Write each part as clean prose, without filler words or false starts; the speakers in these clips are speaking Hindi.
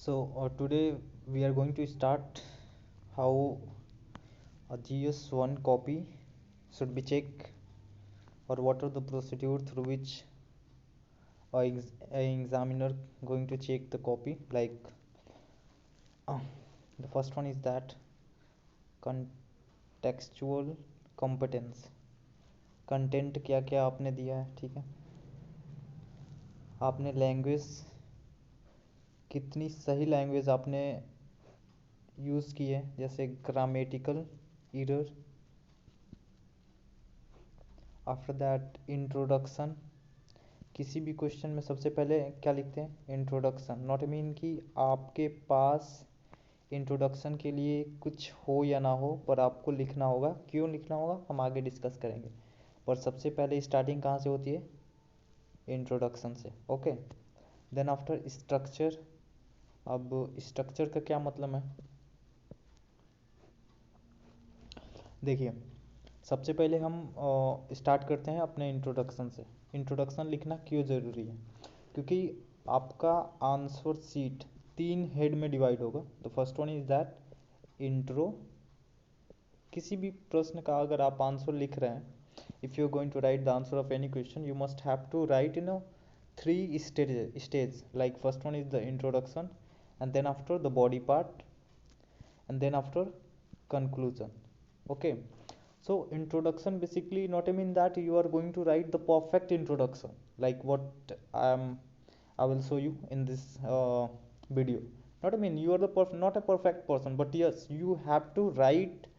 Today we are going to start how a GS1 copy should be checked, or what are the procedure through which a examiner going to check the copy. The first one is that contextual competence. Content क्या क्या आपने दिया है, ठीक है। आपने लैंग्वेज, कितनी सही लैंग्वेज आपने यूज़ की है, जैसे grammatical error. After that introduction. किसी भी क्वेश्चन में सबसे पहले क्या लिखते हैं? इंट्रोडक्शन। नॉट मीन कि आपके पास इंट्रोडक्शन के लिए कुछ हो या ना हो, पर आपको लिखना होगा। क्यों लिखना होगा हम आगे डिस्कस करेंगे, पर सबसे पहले स्टार्टिंग कहाँ से होती है? इंट्रोडक्शन से। Okay, then after structure. अब स्ट्रक्चर का क्या मतलब है? देखिए, सबसे पहले हम स्टार्ट करते हैं अपने इंट्रोडक्शन से। इंट्रोडक्शन लिखना क्यों ज़रूरी है? क्योंकि आपका आंसर सीट 3 हेड में डिवाइड होगा। The first one is that intro. किसी भी प्रश्न का अगर आप आंसर लिख रहे हैं, if you are going to write the answer of any question, you must have to write in a 3 stage. Like first one is the introduction, and then after the body part, and then after conclusion. Okay, so introduction basically not mean that you are going to write the perfect introduction like what I will show you in this video. Not I mean you are the not a perfect person, but yes, you have to write,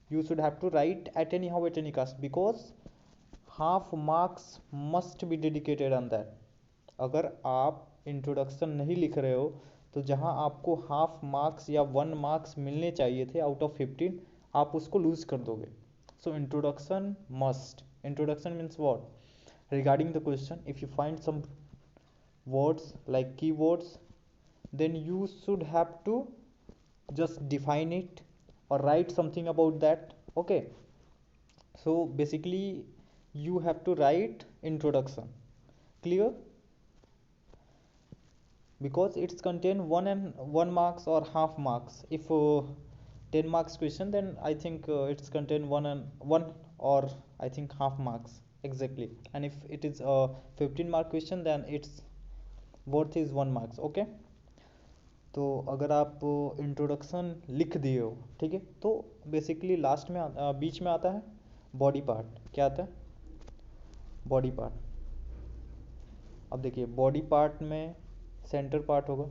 you should have to write at anyhow at any cost, because half marks must be dedicated on that. अगर आप इंट्रोडक्शन नहीं लिख रहे हो, तो जहाँ आपको हाफ मार्क्स या 1 मार्क्स मिलने चाहिए थे आउट ऑफ 15, आप उसको लूज कर दोगे। So introduction must. Introduction means what? Regarding the question, if you find some words like keywords, then you should have to just define it or write something about that. Okay, so basically you have to write introduction. Clear? Because it's contain 1 marks or half marks. If 10 marks question, then I think it's contain 1 or I think half marks exactly. And if it is a 15 mark question, then its worth is 1 marks. Okay, तो अगर आप इंट्रोडक्शन लिख दिए हो, ठीक है, तो बेसिकली लास्ट में बीच में आता है बॉडी पार्ट। क्या आता है? Body part. अब देखिए, बॉडी पार्ट में सेंटर पार्ट होगा।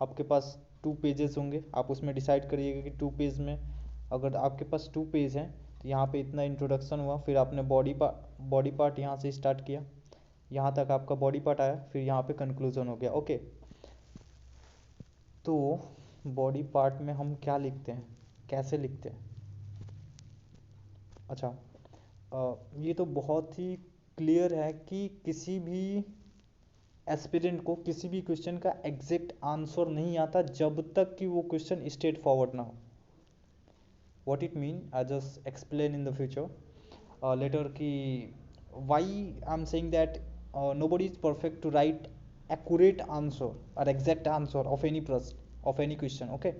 आपके पास 2 पेजेस होंगे, आप उसमें डिसाइड करिएगा कि 2 पेज में, अगर आपके पास 2 पेज हैं तो यहाँ पे इतना इंट्रोडक्शन हुआ, फिर आपने बॉडी पार्ट यहाँ से स्टार्ट किया, यहाँ तक आपका बॉडी पार्ट आया, फिर यहाँ पे कंक्लूजन हो गया। ओके, तो बॉडी पार्ट में हम क्या लिखते हैं, कैसे लिखते हैं? अच्छा, ये तो बहुत ही क्लियर है कि किसी भी एस्पिरेंट को किसी भी क्वेश्चन का एग्जैक्ट आंसर नहीं आता जब तक कि वो क्वेश्चन स्ट्रेट फॉरवर्ड ना हो। What it mean, I just explain in the future later कि why I am saying that nobody is perfect to write accurate answer or exact answer of any प्रश्न, of any question. Okay,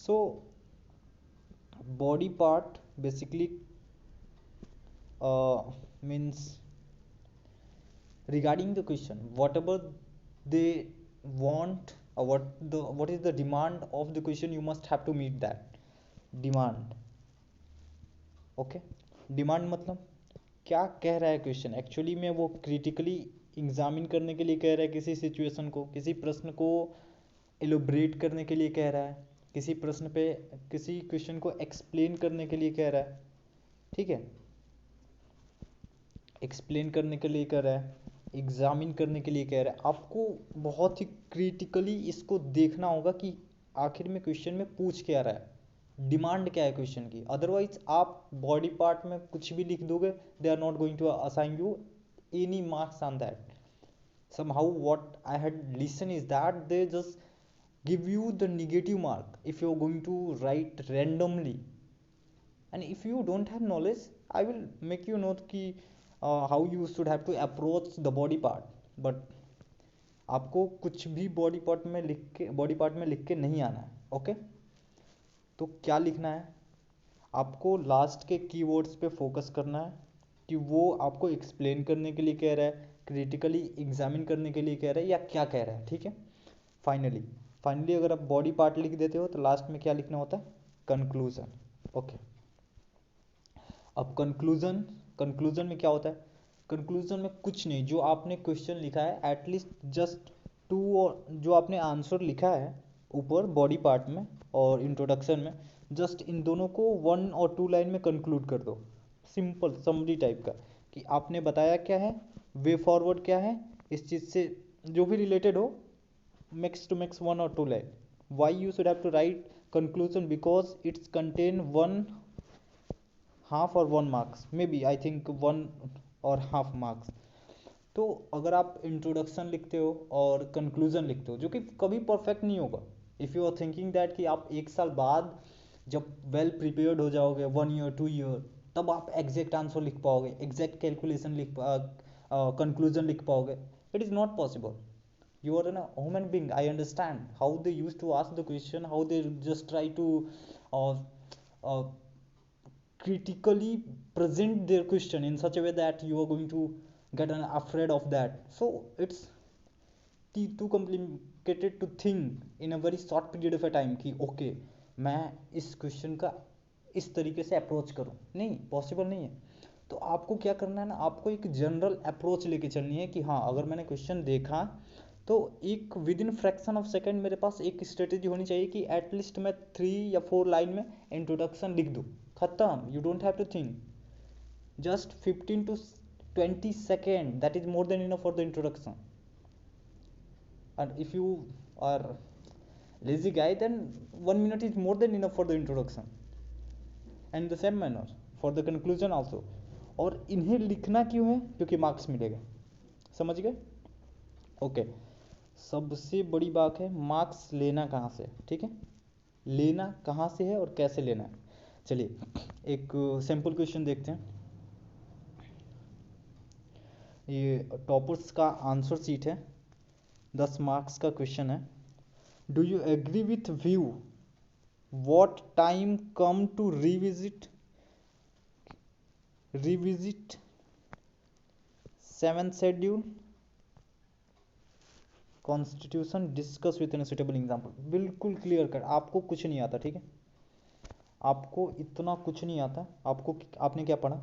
so body part basically means regarding the question, whatever they want, or what is the demand of the question, you must have to meet that demand. Okay, demand मतलब क्या कह रहा है क्वेश्चन एक्चुअली में, वो क्रिटिकली एग्जामिन करने के लिए कह रहा है, किसी सिचुएशन को, किसी प्रश्न को एलोब्रेट करने के लिए कह रहा है, किसी प्रश्न पे, किसी क्वेश्चन को एक्सप्लेन करने के लिए कह रहा है। ठीक है, एक्सप्लेन करने के लिए कह रहा है, एग्जामिन करने के लिए कह रहा है। आपको बहुत ही क्रिटिकली इसको देखना होगा कि आखिर में क्वेश्चन में पूछ क्या रहा है, डिमांड क्या है क्वेश्चन की। अदरवाइज आप बॉडी पार्ट में कुछ भी लिख दोगे, they are not going to assign you any marks on that. somehow what I had listened is that they just give you the negative mark if you're going to write randomly, and if you don't have knowledge, I will make you know ki how you should have to approach the body part. But आपको कुछ भी बॉडी पार्ट में लिख के नहीं आना है। ओके, तो क्या लिखना है, आपको लास्ट के कीवर्ड्स पे फोकस करना है कि वो आपको एक्सप्लेन करने के लिए कह रहा है, क्रिटिकली एग्जामिन करने के लिए कह रहा है, या क्या कह रहा है। ठीक है, फाइनली अगर आप बॉडी पार्ट लिख देते हो तो लास्ट में क्या लिखना होता है, कंक्लूजन। ओके, अब कंक्लूजन में क्या होता है, कंक्लूजन में कुछ नहीं, जो आपने क्वेश्चन लिखा है एटलीस्ट जस्ट टू, और जो आपने आंसर लिखा है ऊपर बॉडी पार्ट में और इंट्रोडक्शन में, जस्ट इन दोनों को 1 और 2 लाइन में कंक्लूड कर दो, सिंपल समरी टाइप का, कि आपने बताया क्या है, वे फॉरवर्ड क्या है, इस चीज़ से जो भी रिलेटेड हो, max to max 1 or 2 line. Why you should have to write conclusion, because it's contain one half or 1 marks, maybe I think 1 or half marks. तो अगर आप इंट्रोडक्शन लिखते हो और कंक्लूजन लिखते हो, जो कि कभी परफेक्ट नहीं होगा, if you are thinking that कि आप 1 साल बाद जब वेल प्रिपेयर्ड हो जाओगे, 1 ईयर 2 ईयर, तब आप एग्जैक्ट आंसर लिख पाओगे, एग्जैक्ट कैलकुलेशन कंक्लूजन लिख पाओगे, it is not possible. You are a human being. I understand how they used to ask the question, how they just try to uh, uh, critically present their question in such a way that you are going to get afraid of that. So it's too complicated to think in a very short period of a time कि okay, मैं इस क्वेश्चन का इस तरीके से अप्रोच करूँ, नहीं पॉसिबल नहीं है. तो आपको क्या करना है ना, आपको एक जनरल अप्रोच लेके चलनी है कि हाँ, अगर मैंने क्वेश्चन देखा तो एक with in fraction of second मेरे पास एक स्ट्रेटेजी होनी चाहिए कि एटलीस्ट मैं 3 या 4 लाइन में इंट्रोडक्शन लिख दूँ, खत्म. You don't have to think, just 15 to 20 second, that is more than enough for the introduction. And if you are lazy guy, then 1 minute is more than enough for the introduction, and the same manner for the conclusion also. और इन्हें लिखना क्यों है, क्योंकि मार्क्स मिलेगा, समझ गए. ओके, सबसे बड़ी बात है मार्क्स लेना कहाँ से. ठीक है, लेना कहाँ से है और कैसे लेना है. चलिए एक सैम्पल क्वेश्चन देखते हैं. ये टॉपर्स का आंसर शीट है, 10 मार्क्स का क्वेश्चन है. Do you agree with view, what time come to revisit 7th schedule constitution, discuss with an suitable example. बिल्कुल क्लियर कट, आपको कुछ नहीं आता. ठीक है, आपको इतना कुछ नहीं आता. आपने क्या पढ़ा,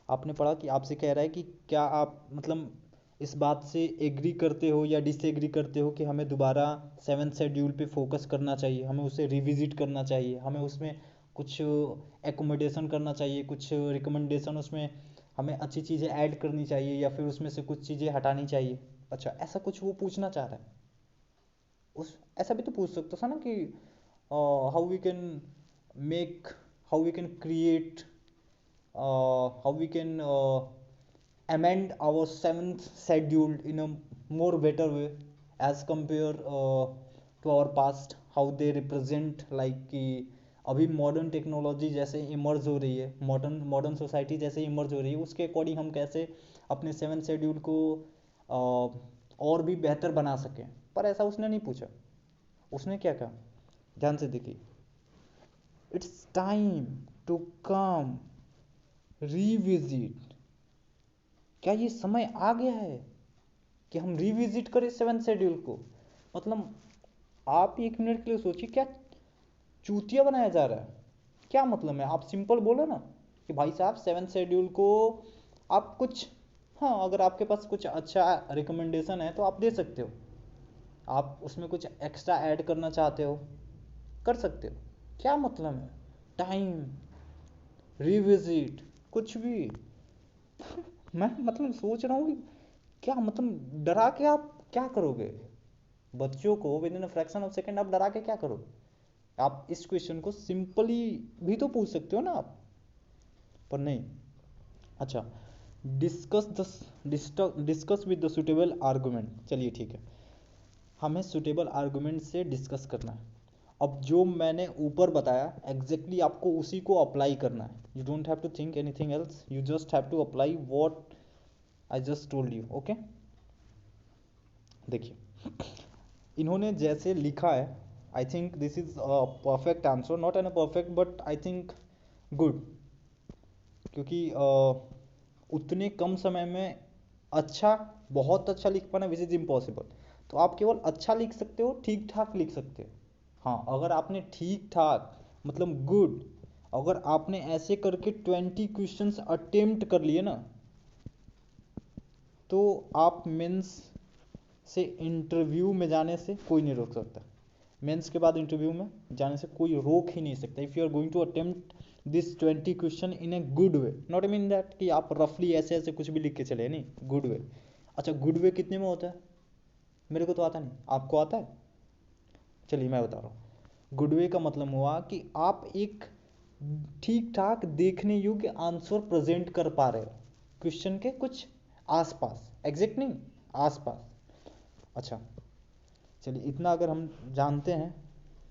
आपने पढ़ा कि आपसे कह रहा है कि क्या आप मतलब इस बात से एग्री करते हो या डिसएग्री करते हो कि हमें दोबारा 7th शेड्यूल पे फोकस करना चाहिए, हमें उसे रिविजिट करना चाहिए, हमें उसमें कुछ एकोमोडेशन करना चाहिए, कुछ रिकमेंडेशन उसमें हमें अच्छी चीज़ें ऐड करनी चाहिए, या फिर उसमें से कुछ चीज़ें हटानी चाहिए. अच्छा, ऐसा कुछ वो पूछना चाह रहा है. ऐसा भी तो पूछ सकता था ना कि how we can make, how we can create, how we can amend our 7th schedule in a more better way as compare to our past, how they represent like कि अभी मॉडर्न टेक्नोलॉजी जैसे इमर्ज हो रही है, मॉडर्न सोसाइटी जैसे इमर्ज हो रही है, उसके अकॉर्डिंग हम कैसे अपने 7th शेड्यूल को और भी बेहतर बना सकें. पर ऐसा उसने नहीं पूछा. उसने क्या कहा, ध्यान से देखिए, it's time to come revisit. क्या ये समय आ गया है कि हम रिविजिट करें 7th शेड्यूल को. मतलब आप 1 मिनट के लिए सोचिए, क्या चूतिया बनाया जा रहा है, क्या मतलब है. आप सिंपल बोलो ना कि भाई साहब 7th शेड्यूल को आप कुछ, हाँ अगर आपके पास कुछ अच्छा रिकमेंडेशन है तो आप दे सकते हो, आप उसमें कुछ एक्स्ट्रा ऐड करना चाहते हो कर सकते हो. क्या मतलब है टाइम, रिविजिट, कुछ भी. मैं मतलब सोच रहा हूँ कि क्या मतलब डरा के आप क्या करोगे बच्चों को, with in a fraction of second आप डरा के क्या करोगे. आप इस क्वेश्चन को सिंपली भी तो पूछ सकते हो ना आप, पर नहीं. अच्छा, discuss with the suitable argument. चलिए ठीक है, हमें सुटेबल आर्गूमेंट से डिस्कस करना है. अब जो मैंने ऊपर बताया एग्जैक्टली आपको उसी को अप्लाई करना है. You don't have to think anything else, you just have to apply what I just told you. Okay, देखिए इन्होंने जैसे लिखा है, I think this is a perfect answer, not an a perfect but I think good, क्योंकि उतने कम समय में अच्छा, बहुत अच्छा लिख पाना विच इज़ इम्पॉसिबल। तो आप केवल अच्छा लिख सकते हो, ठीक ठाक लिख सकते हो। हाँ, अगर आपने ठीक ठाक मतलब गुड, अगर आपने ऐसे करके 20 क्वेश्चंस अटेम्प्ट कर लिए ना, तो आप मेंस से इंटरव्यू में जाने से कोई नहीं रोक सकता। मेंस के बाद इंटरव्यू में जाने से कोई रोक ही नहीं सकता। If you are going to attempt this 20 question in a good way, not mean that कि आप रफली ऐसे ऐसे कुछ भी लिख के चले, नहीं, गुड वे। अच्छा, गुड वे कितने में होता है? मेरे को तो आता नहीं, आपको आता है? चलिए मैं बता रहा हूँ। गुड वे का मतलब हुआ कि आप एक ठीक ठाक देखने योग्य आंसर प्रेजेंट कर पा रहे हो क्वेश्चन के कुछ आसपास, एग्जैक्ट नहीं, आसपास। अच्छा, चलिए इतना अगर हम जानते हैं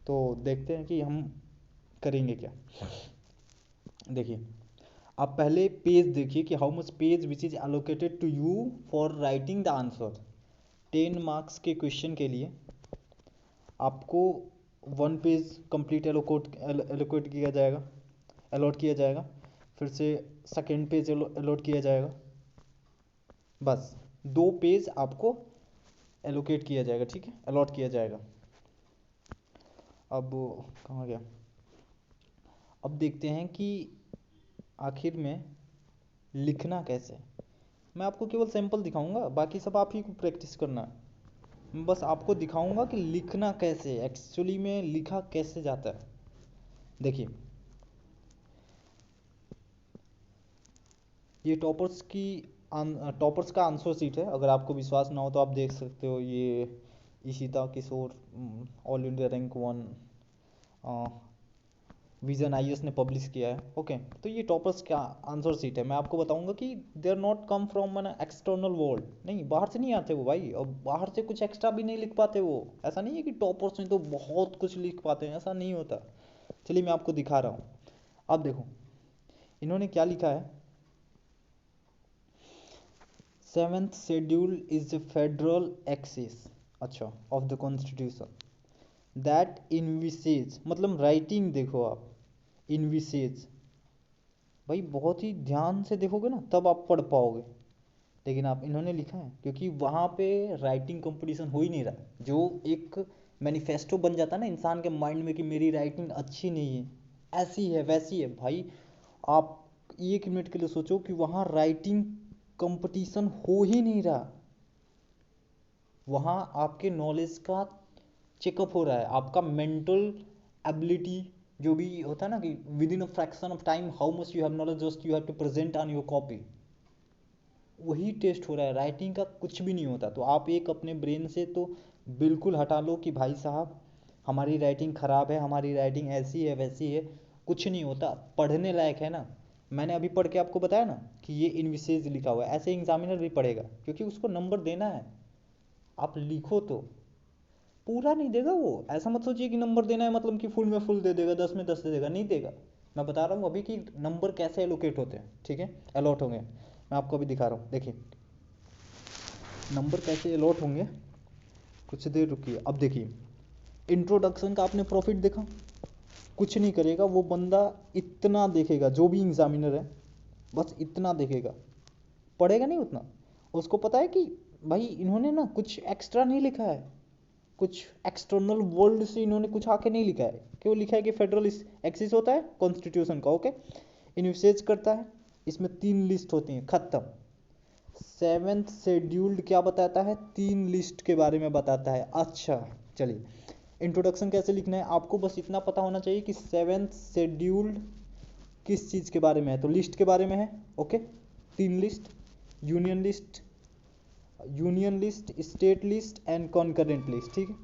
तो देखते हैं कि हम करेंगे क्या। देखिए, आप पहले पेज देखिए कि how much page which is allocated to you for writing the answer. 10 marks के क्वेश्चन के लिए आपको 1 पेज कंप्लीट एलोकेट किया जाएगा, अलॉट किया जाएगा। फिर से सेकेंड पेज अलॉट किया जाएगा। बस 2 पेज आपको एलोकेट किया जाएगा, ठीक है, अलॉट किया जाएगा। अब कहाँ गया? अब देखते हैं कि आखिर में लिखना कैसे है। मैं आपको केवल सैंपल दिखाऊंगा, बाकी सब आप ही को प्रैक्टिस करना है। मैं बस आपको दिखाऊंगा कि लिखना कैसे, एक्चुअली में लिखा कैसे जाता है। देखिए, ये टॉपर्स का आंसर सीट है। अगर आपको विश्वास ना हो तो आप देख सकते हो। ये Ishita Kishore all India rank 1 Vision IAS ने पब्लिश किया है। ओके, तो ये टॉपर्स का आंसर सीट है। मैं आपको बताऊंगा कि they are not come from an external world, नहीं, बाहर से नहीं आते वो भाई, और बाहर से कुछ एक्स्ट्रा भी नहीं लिख पाते वो। ऐसा नहीं है कि टॉपर्स में तो बहुत कुछ लिख पाते हैं, ऐसा नहीं होता। चलिए मैं आपको दिखा रहा हूँ। अब देखो इन्होंने क्या लिखा है। 7th schedule is the federal axis, अच्छा, ऑफ द कॉन्स्टिट्यूशन दैट इनविसेज, मतलब राइटिंग देखो आप, इनविसेज भाई बहुत ही ध्यान से देखोगे ना तब आप पढ़ पाओगे। लेकिन आप, इन्होंने लिखा है क्योंकि वहाँ पे राइटिंग कंपटीशन हो ही नहीं रहा। जो एक मैनिफेस्टो बन जाता है ना इंसान के माइंड में कि मेरी राइटिंग अच्छी नहीं है, ऐसी है वैसी है, भाई आप 1 मिनट के लिए सोचो कि वहाँ राइटिंग कंपटीशन हो ही नहीं रहा। वहाँ आपके नॉलेज का चेकअप हो रहा है, आपका मेंटल एबिलिटी जो भी होता है ना कि within a fraction of time how much you have knowledge just you have to present on your copy, वही टेस्ट हो रहा है। राइटिंग का कुछ भी नहीं होता। तो आप एक अपने ब्रेन से तो बिल्कुल हटा लो कि भाई साहब हमारी राइटिंग ख़राब है, हमारी राइटिंग ऐसी है वैसी है, कुछ नहीं होता। पढ़ने लायक है ना। मैंने अभी पढ़ के आपको बताया ना कि ये इनविसेज लिखा हुआ है, ऐसे एग्जामिनर भी पढ़ेगा क्योंकि उसको नंबर देना है। आप लिखो तो पूरा नहीं देगा वो, ऐसा मत सोचिए कि नंबर देना है मतलब कि फुल में फुल दे देगा, 10 में 10 दे देगा, नहीं देगा। मैं बता रहा हूँ अभी कि नंबर कैसे एलोकेट होते हैं, ठीक है, अलॉट होंगे। मैं आपको अभी दिखा रहा हूँ, देखिए नंबर कैसे अलॉट होंगे। कुछ देर रुकिए। अब देखिए इंट्रोडक्शन का आपने प्रॉफिट देखा, कुछ नहीं करेगा वो बंदा, इतना देखेगा जो भी एग्जामिनर है, बस इतना देखेगा, पढ़ेगा नहीं उतना। उसको पता है कि भाई इन्होंने ना कुछ एक्स्ट्रा नहीं लिखा है, कुछ एक्सटर्नल वर्ल्ड से इन्होंने कुछ आके नहीं लिखा है, क्यों लिखा है कि फेडरल एक्सिस होता है कॉन्स्टिट्यूशन का। ओके, इन्विसेज करता है, इसमें 3 लिस्ट होती हैं, खत्म। 7th शेड्यूल्ड क्या बताता है? 3 लिस्ट के बारे में बताता है। अच्छा, चलिए इंट्रोडक्शन कैसे लिखना है आपको बस इतना पता होना चाहिए कि 7th शेड्यूल्ड किस चीज़ के बारे में है, तो लिस्ट के बारे में है। Okay, 3 list, union list, state list and concurrent list, ठीक है।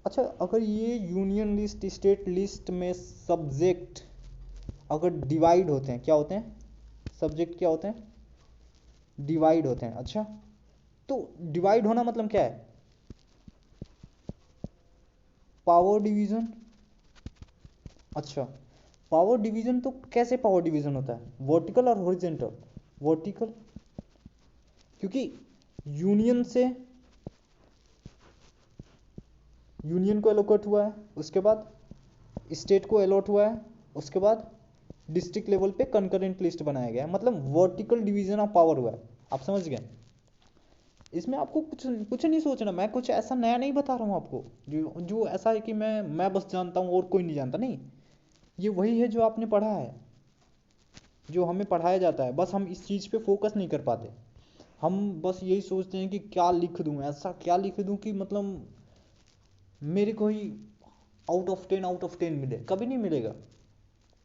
अच्छा, अगर ये यूनियन लिस्ट स्टेट लिस्ट में सब्जेक्ट अगर डिवाइड होते हैं, क्या होते हैं सब्जेक्ट, क्या होते हैं, डिवाइड होते हैं। अच्छा, तो डिवाइड होना मतलब क्या है? Power division. अच्छा, पावर डिवीजन तो कैसे पावर डिवीजन होता है, वर्टिकल और हॉरिजॉन्टल? वर्टिकल, क्योंकि यूनियन से यूनियन को एलोकेट हुआ है, उसके बाद स्टेट को अलॉट हुआ है, उसके बाद डिस्ट्रिक्ट लेवल पे कंकरेंट लिस्ट बनाया गया है, मतलब वर्टिकल डिवीजन ऑफ पावर हुआ है। आप समझ गए? इसमें आपको कुछ कुछ नहीं सोचना, मैं कुछ ऐसा नया नहीं बता रहा हूँ आपको जो जो ऐसा है कि मैं बस जानता हूँ और कोई नहीं जानता, नहीं। ये वही है जो आपने पढ़ा है, जो हमें पढ़ाया जाता है, बस हम इस चीज़ पे फोकस नहीं कर पाते। हम बस यही सोचते हैं कि क्या लिख दूँ, ऐसा क्या लिख दूँ कि मतलब मेरे को ही आउट ऑफ 10 मिले। कभी नहीं मिलेगा।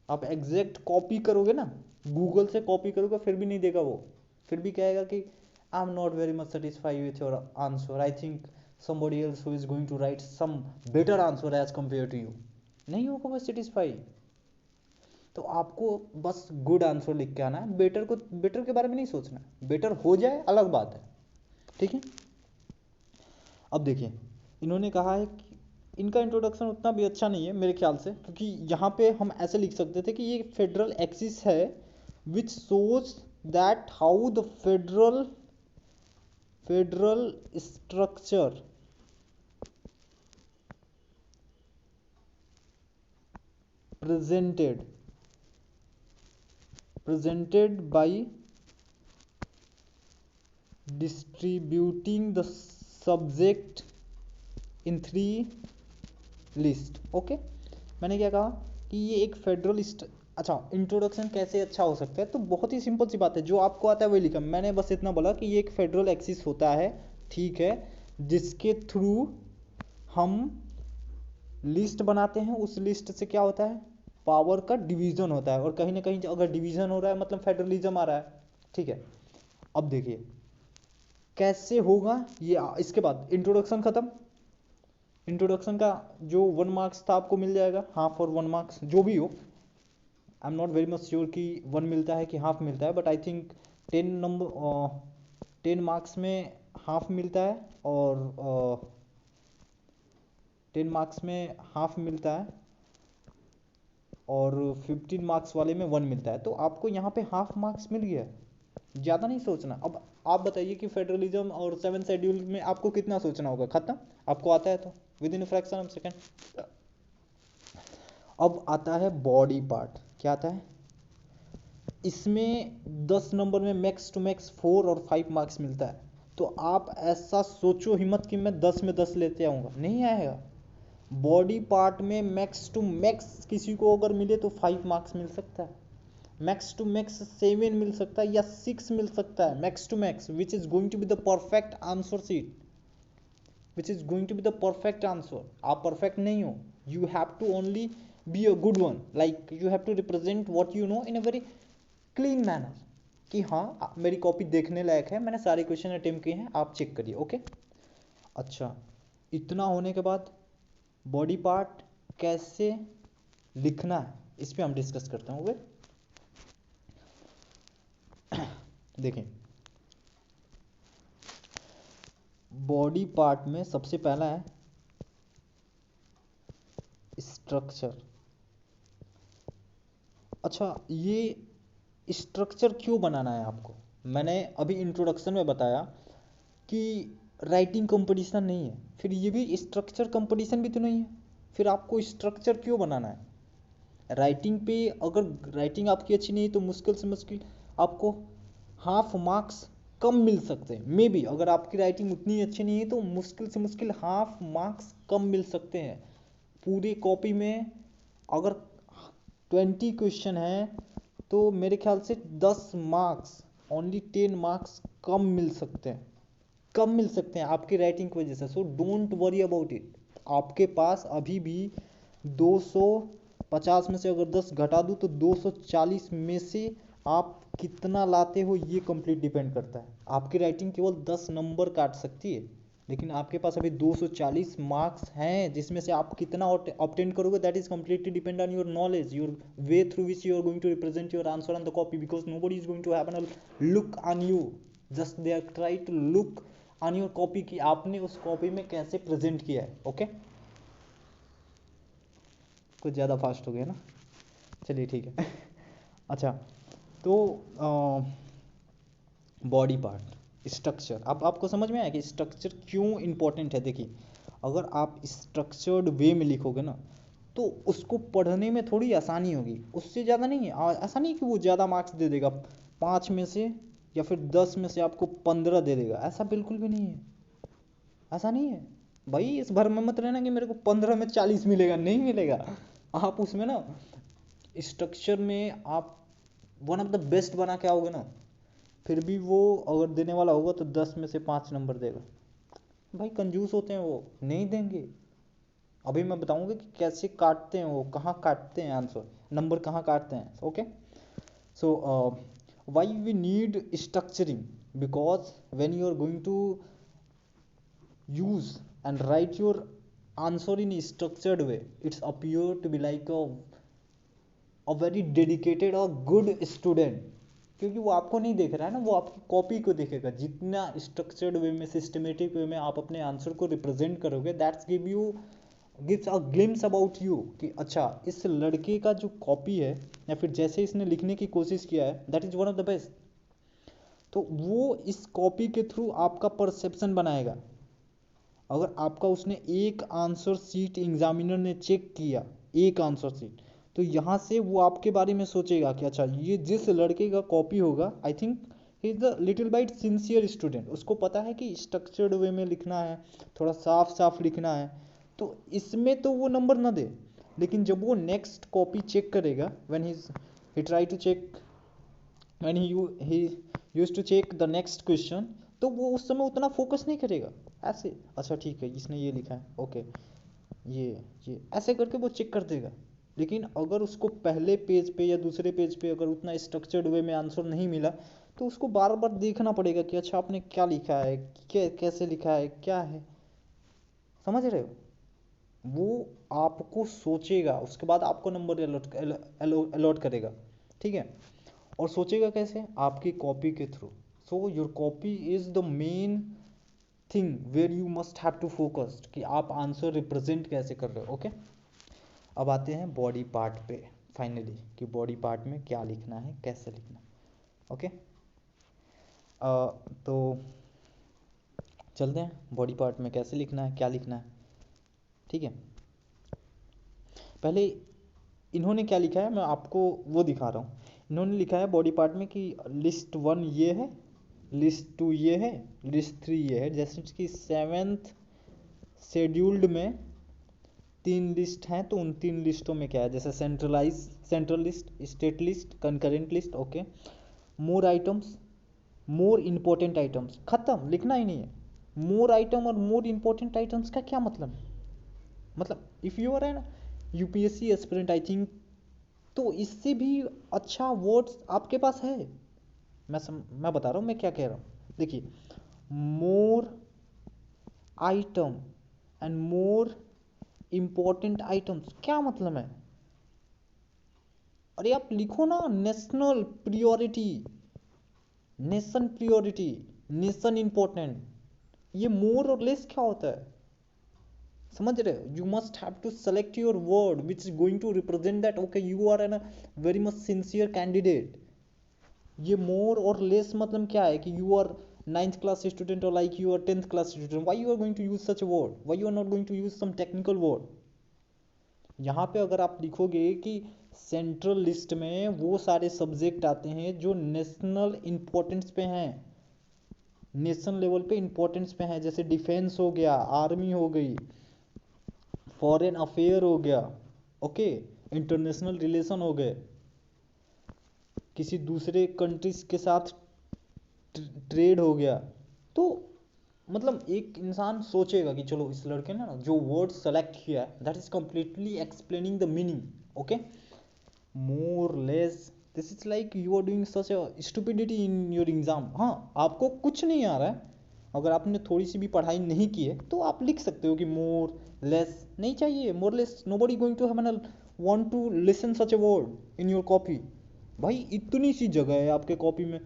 आप एग्जैक्ट कॉपी करोगे ना, गूगल से कॉपी करोगे, फिर भी नहीं देगा वो, फिर भी कहेगा कि I am not very much satisfied with your answer, I think somebody else who is going to write some better answer as compared to you। नहीं होगा बस सेटिस्फाई। तो आपको बस गुड आंसर लिख के आना है, बेटर के बारे में नहीं सोचना है। बेटर हो जाए अलग बात है, ठीक है। अब देखिए, इन्होंने कहा है कि इनका इंट्रोडक्शन उतना भी अच्छा नहीं है मेरे ख्याल से, क्योंकि यहाँ पे हम ऐसे लिख सकते थे कि ये फेडरल एक्सिस है which shows that how the federal structure presented by distributing the subject in 3 list. Okay, मैंने क्या कहा कि ये एक फेडरलिस्ट। अच्छा, इंट्रोडक्शन कैसे अच्छा हो सकता है, तो बहुत ही सिंपल सी बात है, जो आपको आता है वही लिखा। मैंने बस इतना बोला कि ये एक फेडरल एक्सिस होता है, ठीक है, जिसके थ्रू हम लिस्ट बनाते हैं। उस लिस्ट से क्या होता है, पावर का डिवीजन होता है, और कहीं ना कहीं अगर डिवीजन हो रहा है मतलब फेडरलिज्म आ रहा है, ठीक है। अब देखिए कैसे होगा ये, इसके बाद इंट्रोडक्शन खत्म। इंट्रोडक्शन का जो 1 मार्क्स था आपको मिल जाएगा, हाफ और 1 मार्क्स जो भी हो। I am not very much sure कि 1 मिलता है कि हाफ मिलता है, बट आई थिंक 10 मार्क्स में हाफ मिलता है, और 10 मार्क्स में हाफ मिलता है, और 15 मार्क्स वाले में 1 मिलता है। तो आपको यहाँ पे हाफ मार्क्स मिल गया है, ज़्यादा नहीं सोचना। अब आप बताइए कि फेडरलिज्म और 7 शेड्यूल में आपको कितना सोचना होगा, खत्म। आपको आता है तो with in fraction of second. अब आता है बॉडी पार्ट। क्या आता है इसमें? 10 नंबर में मैक्स टू मैक्स 4 और 5 मार्क्स मिलता है। तो आप ऐसा सोचो हिम्मत कि मैं 10 में 10 लेते आऊँगा, नहीं आएगा। बॉडी पार्ट में मैक्स टू मैक्स किसी को अगर मिले तो 5 मार्क्स मिल सकता है, मैक्स टू मैक्स 7 मिल सकता है, या 6 मिल सकता है, max to max, which is going to be the perfect answer sheet, which is going to be the perfect answer. आप परफेक्ट नहीं हो, you have to only be a good one, like you have to represent what you know in a very clean manner, कि हाँ मेरी कॉपी देखने लायक है, मैंने सारे क्वेश्चन अटेम्प्ट किए हैं, आप चेक करिए। ओके, अच्छा, इतना होने के बाद बॉडी पार्ट कैसे लिखना है इस पे हम डिस्कस करते हैं। ओके, देखें, बॉडी पार्ट में सबसे पहला है स्ट्रक्चर। अच्छा, ये स्ट्रक्चर क्यों बनाना है आपको? मैंने अभी इंट्रोडक्शन में बताया कि राइटिंग कंपटीशन नहीं है, फिर ये भी स्ट्रक्चर कंपटीशन भी तो नहीं है, फिर आपको स्ट्रक्चर क्यों बनाना है? राइटिंग पे अगर राइटिंग आपकी अच्छी नहीं है तो मुश्किल से मुश्किल आपको हाफ मार्क्स कम मिल सकते हैं। मे बी अगर आपकी राइटिंग उतनी अच्छी नहीं है तो मुश्किल से मुश्किल हाफ मार्क्स कम मिल सकते हैं। पूरी कॉपी में अगर 20 क्वेश्चन है तो मेरे ख्याल से 10 मार्क्स, ओनली 10 मार्क्स कम मिल सकते हैं, कम मिल सकते हैं आपकी राइटिंग की वजह से। So don't worry about it. आपके पास अभी भी 250 में से अगर 10 घटा दूँ तो 240 में से आप कितना लाते हो ये कंप्लीट डिपेंड करता है। आपकी राइटिंग केवल 10 नंबर काट सकती है, लेकिन आपके पास अभी 240 मार्क्स हैं, जिसमें से आप कितना ऑब्टेन करोगे that is completely depend on your knowledge, your way through which you are going to represent your answer on the copy, because nobody is going to have an look on you, just they are try to look on your copy कि आपने उस कॉपी में कैसे प्रेजेंट किया है। ओके, कुछ ज़्यादा फास्ट हो गया ना, चलिए ठीक है। अच्छा, तो बॉडी पार्ट स्ट्रक्चर, अब आपको समझ में आया कि स्ट्रक्चर क्यों इंपॉर्टेंट है। देखिए, अगर आप स्ट्रक्चर्ड वे में लिखोगे ना तो उसको पढ़ने में थोड़ी आसानी होगी, उससे ज़्यादा नहीं है। ऐसा नहीं कि वो ज़्यादा मार्क्स दे देगा, 5 में से या फिर 10 में से आपको 15 दे देगा, ऐसा बिल्कुल भी नहीं है। ऐसा नहीं है भाई, इस भर में मत रहना कि मेरे को 15 में 40 मिलेगा, नहीं मिलेगा। आप उसमें ना स्ट्रक्चर में आप वन ऑफ द बेस्ट बना के आओगे ना, फिर भी वो अगर देने वाला होगा तो 10 में से 5 नंबर देगा। भाई कंजूस होते हैं वो, नहीं देंगे। अभी मैं बताऊंगा कि कैसे काटते हैं वो, कहाँ काटते हैं आंसर, नंबर कहाँ काटते हैं। Okay, so why we need structuring, because when you are going to use and write your answer in a structured way, it's appear to be like a very dedicated or good student, क्योंकि वो आपको नहीं देख रहा है ना, वो आपकी कॉपी को देखेगा। जितना स्ट्रक्चर्ड वे में, सिस्टमेटिक वे में आप अपने आंसर को रिप्रेजेंट करोगे, that's gives a glimpse about you कि अच्छा इस लड़के का जो कॉपी है या फिर जैसे इसने लिखने की कोशिश किया है, that is one of the best. तो वो इस कॉपी के थ्रू आपका परसेप्शन बनाएगा। अगर आपका उसने एक आंसर शीट एग्जामिनर ने चेक किया, एक आंसर शीट, तो यहाँ से वो आपके बारे में सोचेगा कि अच्छा ये जिस लड़के का कॉपी होगा, I think he is the little bit sincere student, उसको पता है कि स्ट्रक्चर्ड वे में लिखना है, थोड़ा साफ साफ लिखना है, तो इसमें तो वो नंबर ना दे। लेकिन जब वो नेक्स्ट कॉपी चेक करेगा, when he try to check, when he used to check the next question, तो वो उस समय उतना फोकस नहीं करेगा। ऐसे अच्छा ठीक है इसने ये लिखा है, ओके ये ऐसे करके वो चेक कर देगा। लेकिन अगर उसको पहले पेज पे या दूसरे पेज पे अगर उतना स्ट्रक्चर्ड वे में आंसर नहीं मिला, तो उसको बार बार देखना पड़ेगा कि अच्छा आपने क्या लिखा है, कैसे लिखा है, क्या है। समझ रहे हो? वो आपको सोचेगा, उसके बाद आपको नंबर अलॉट करेगा, ठीक है। और सोचेगा कैसे? आपकी कॉपी के through. So your copy is the main thing where you must have to focused कि आप आंसर रिप्रेजेंट कैसे कर रहे हो। ओके, अब आते हैं बॉडी पार्ट पे फाइनली, कि बॉडी पार्ट में क्या लिखना है, कैसे लिखना है। ओके, तो चलते हैं बॉडी पार्ट में कैसे लिखना है, क्या लिखना है। ठीक है, पहले इन्होंने क्या लिखा है मैं आपको वो दिखा रहा हूँ। इन्होंने लिखा है बॉडी पार्ट में कि लिस्ट 1 ये है, लिस्ट 2 ये है, लिस्ट 3 ये है। जैसे कि 7th शेड्यूल्ड में 3 लिस्ट हैं, तो उन 3 लिस्टों में क्या है, जैसे central list, state list, concurrent list. Okay, मोर आइटम्स, मोर इम्पोर्टेंट आइटम्स, खत्म, लिखना ही नहीं है। मोर आइटम और मोर इम्पोर्टेंट आइटम्स का क्या मतलब है? मतलब if you are an UPSC aspirant, I think, तो इससे भी अच्छा वर्ड्स आपके पास है। मैं बता रहा हूँ मैं क्या कह रहा हूँ। देखिए, more item and more important items, क्या मतलब है? अरे आप लिखो ना, national priority, nation priority, nation important. ये मोर और लेस क्या होता है? समझ रहे हो? You must have to select your word which is going to represent that okay you are an very much sincere candidate. ये मोर और लेस मतलब क्या है कि you are 9th class student और like you are 10th class student, why you are going to use such word, why you are not going to use some technical word. यहाँ पे अगर आप लिखोगे कि सेंट्रल लिस्ट में वो सारे सब्जेक्ट आते हैं जो नेशनल इंपॉर्टेंस पे हैं, नेशन लेवल पे इंपॉर्टेंस पे हैं, जैसे डिफेंस हो गया, आर्मी हो गई, फॉरेन अफेयर हो गया, ओके, इंटरनेशनल रिलेशन हो गए, किसी दूसरे कंट्रीज के साथ ट्रेड हो गया। तो मतलब एक इंसान सोचेगा कि चलो इस लड़के ने ना जो वर्ड सेलेक्ट किया है that is completely explaining the meaning. Okay, more less, this is like you are doing such a stupidity in your exam. हाँ, आपको कुछ नहीं आ रहा है, अगर आपने थोड़ी सी भी पढ़ाई नहीं की है तो आप लिख सकते हो कि मोर लेस नहीं चाहिए, more less nobody going to have want to listen such a word in your copy. भाई इतनी सी जगह है आपके कॉपी में,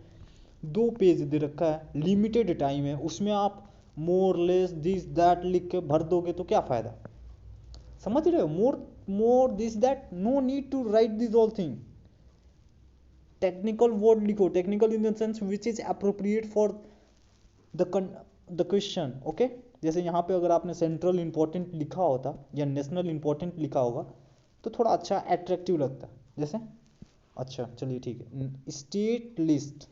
2 पेज दे रखा है, लिमिटेड टाइम है, उसमें आप मोर लेस दिस दैट लिख के भर दोगे तो क्या फायदा? समझ रहे हो? More this that, no need to write this all thing. Technical word लिखो, technical in the sense which is appropriate for the question. Okay, जैसे यहाँ पे अगर आपने सेंट्रल इंपॉर्टेंट लिखा होता या नेशनल इंपॉर्टेंट लिखा होगा तो थोड़ा अच्छा अट्रैक्टिव लगता है। जैसे अच्छा चलिए ठीक है, स्टेट लिस्ट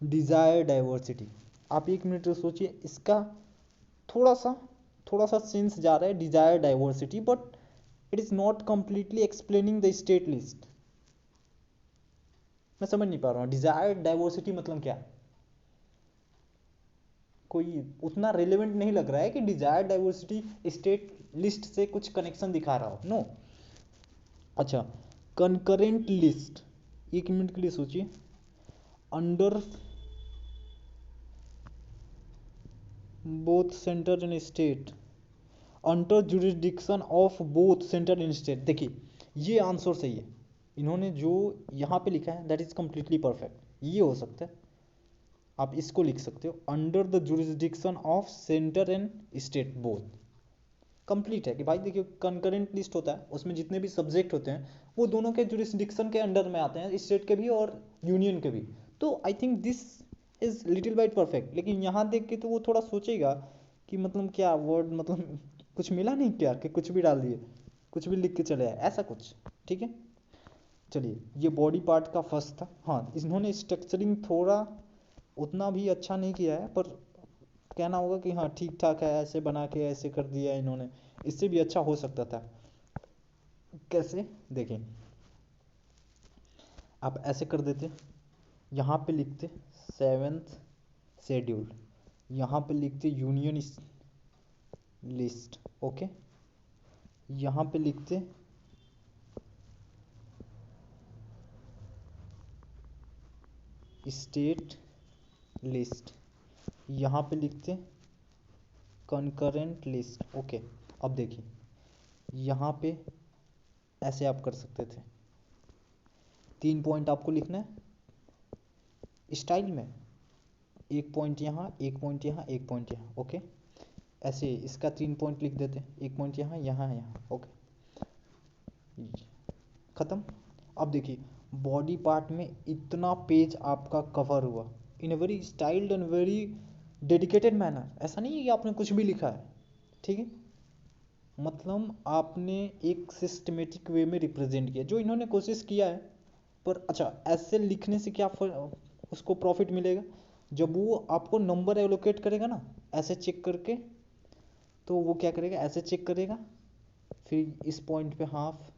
डिजायर डाइवर्सिटी, आप 1 मिनट सोचिए, इसका थोड़ा सा सेंस जा रहा है desire diversity, but it is not completely explaining the state list. मैं समझ नहीं पा रहा हूँ डिजायर डाइवर्सिटी मतलब क्या, कोई उतना रिलेवेंट नहीं लग रहा है कि डिजायर डाइवर्सिटी स्टेट लिस्ट से कुछ कनेक्शन दिखा रहा हो। नो अच्छा, कंकरेंट लिस्ट, 1 मिनट के लिए सोचिए, under both centre and state, under jurisdiction of both centre and state. देखिए ये आंसर सही है, इन्होंने जो यहाँ पे लिखा है दैट इज कंप्लीटली परफेक्ट, ये हो सकता है, आप इसको लिख सकते हो under the jurisdiction of centre and state both, complete है कि भाई देखिए कंकरेंट लिस्ट होता है उसमें जितने भी सब्जेक्ट होते हैं वो दोनों के जुरिस्डिक्शन के अंडर में आते हैं, स्टेट के भी और यूनियन के भी। तो I think this is little bit perfect. लेकिन यहाँ देख के तो वो थोड़ा सोचेगा कि मतलब क्या वर्ड, मतलब कुछ मिला नहीं क्या कि कुछ भी डाल दिए, कुछ भी लिख के चले आए, ऐसा कुछ। ठीक है चलिए, ये बॉडी पार्ट का फर्स्ट था। हाँ इन्होंने स्ट्रक्चरिंग थोड़ा उतना भी अच्छा नहीं किया है, पर कहना होगा कि हाँ ठीक ठाक है, ऐसे बना के ऐसे कर दिया इन्होंने, इससे भी अच्छा हो सकता था। कैसे देखें, आप ऐसे कर देते, यहाँ पे लिखते 7th शेड्यूल, यहाँ पे लिखते यूनियन लिस्ट, ओके, यहाँ पे लिखते स्टेट लिस्ट, यहाँ पे लिखते कंकरेंट लिस्ट, ओके। अब देखिए यहाँ पे ऐसे आप कर सकते थे, 3 पॉइंट आपको लिखना है स्टाइल में, 1 पॉइंट यहाँ, 1 पॉइंट यहाँ, 1 पॉइंट यहाँ, ओके। ऐसे इसका 3 पॉइंट लिख देते, 1 पॉइंट यहाँ, यहाँ, यहाँ, ओके, खत्म। अब देखिए बॉडी पार्ट में इतना पेज आपका कवर हुआ in a very styled and very dedicated manner, ऐसा नहीं है कि आपने कुछ भी लिखा है, ठीक है, मतलब आपने एक सिस्टमेटिक वे में रिप्रेजेंट किया जो इन्होंने कोशिश किया है। पर अच्छा ऐसे लिखने से क्या उसको प्रॉफिट मिलेगा, जब वो आपको नंबर एलोकेट करेगा ना ऐसे चेक करके, तो वो क्या करेगा ऐसे चेक करेगा, फिर इस पॉइंट पे हाफ,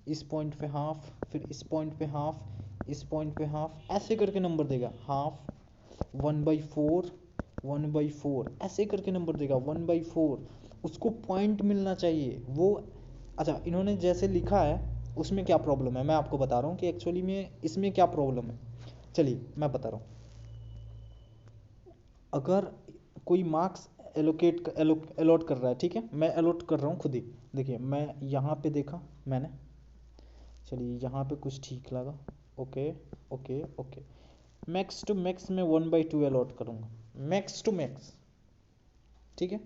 इस पॉइंट पे हाफ, फिर इस पॉइंट पे हाफ, इस पॉइंट पे हाफ, ऐसे करके नंबर देगा, हाफ, 1/4, 1/4, ऐसे करके नंबर देगा 1/4, उसको पॉइंट मिलना चाहिए वो। अच्छा इन्होंने जैसे लिखा है उसमें क्या प्रॉब्लम है मैं आपको बता रहा हूँ कि एक्चुअली में इसमें क्या प्रॉब्लम है, चलिए मैं बता रहा हूँ। अगर कोई मार्क्स अलॉट कर रहा है, ठीक है, मैं अलॉट कर रहा हूँ खुद ही, देखिए मैं यहाँ पे देखा मैंने, चलिए यहाँ पे कुछ ठीक लगा, okay okay okay, max to max में 1/2 अलॉट करूँगा, मैक्स टू मैक्स, ठीक है,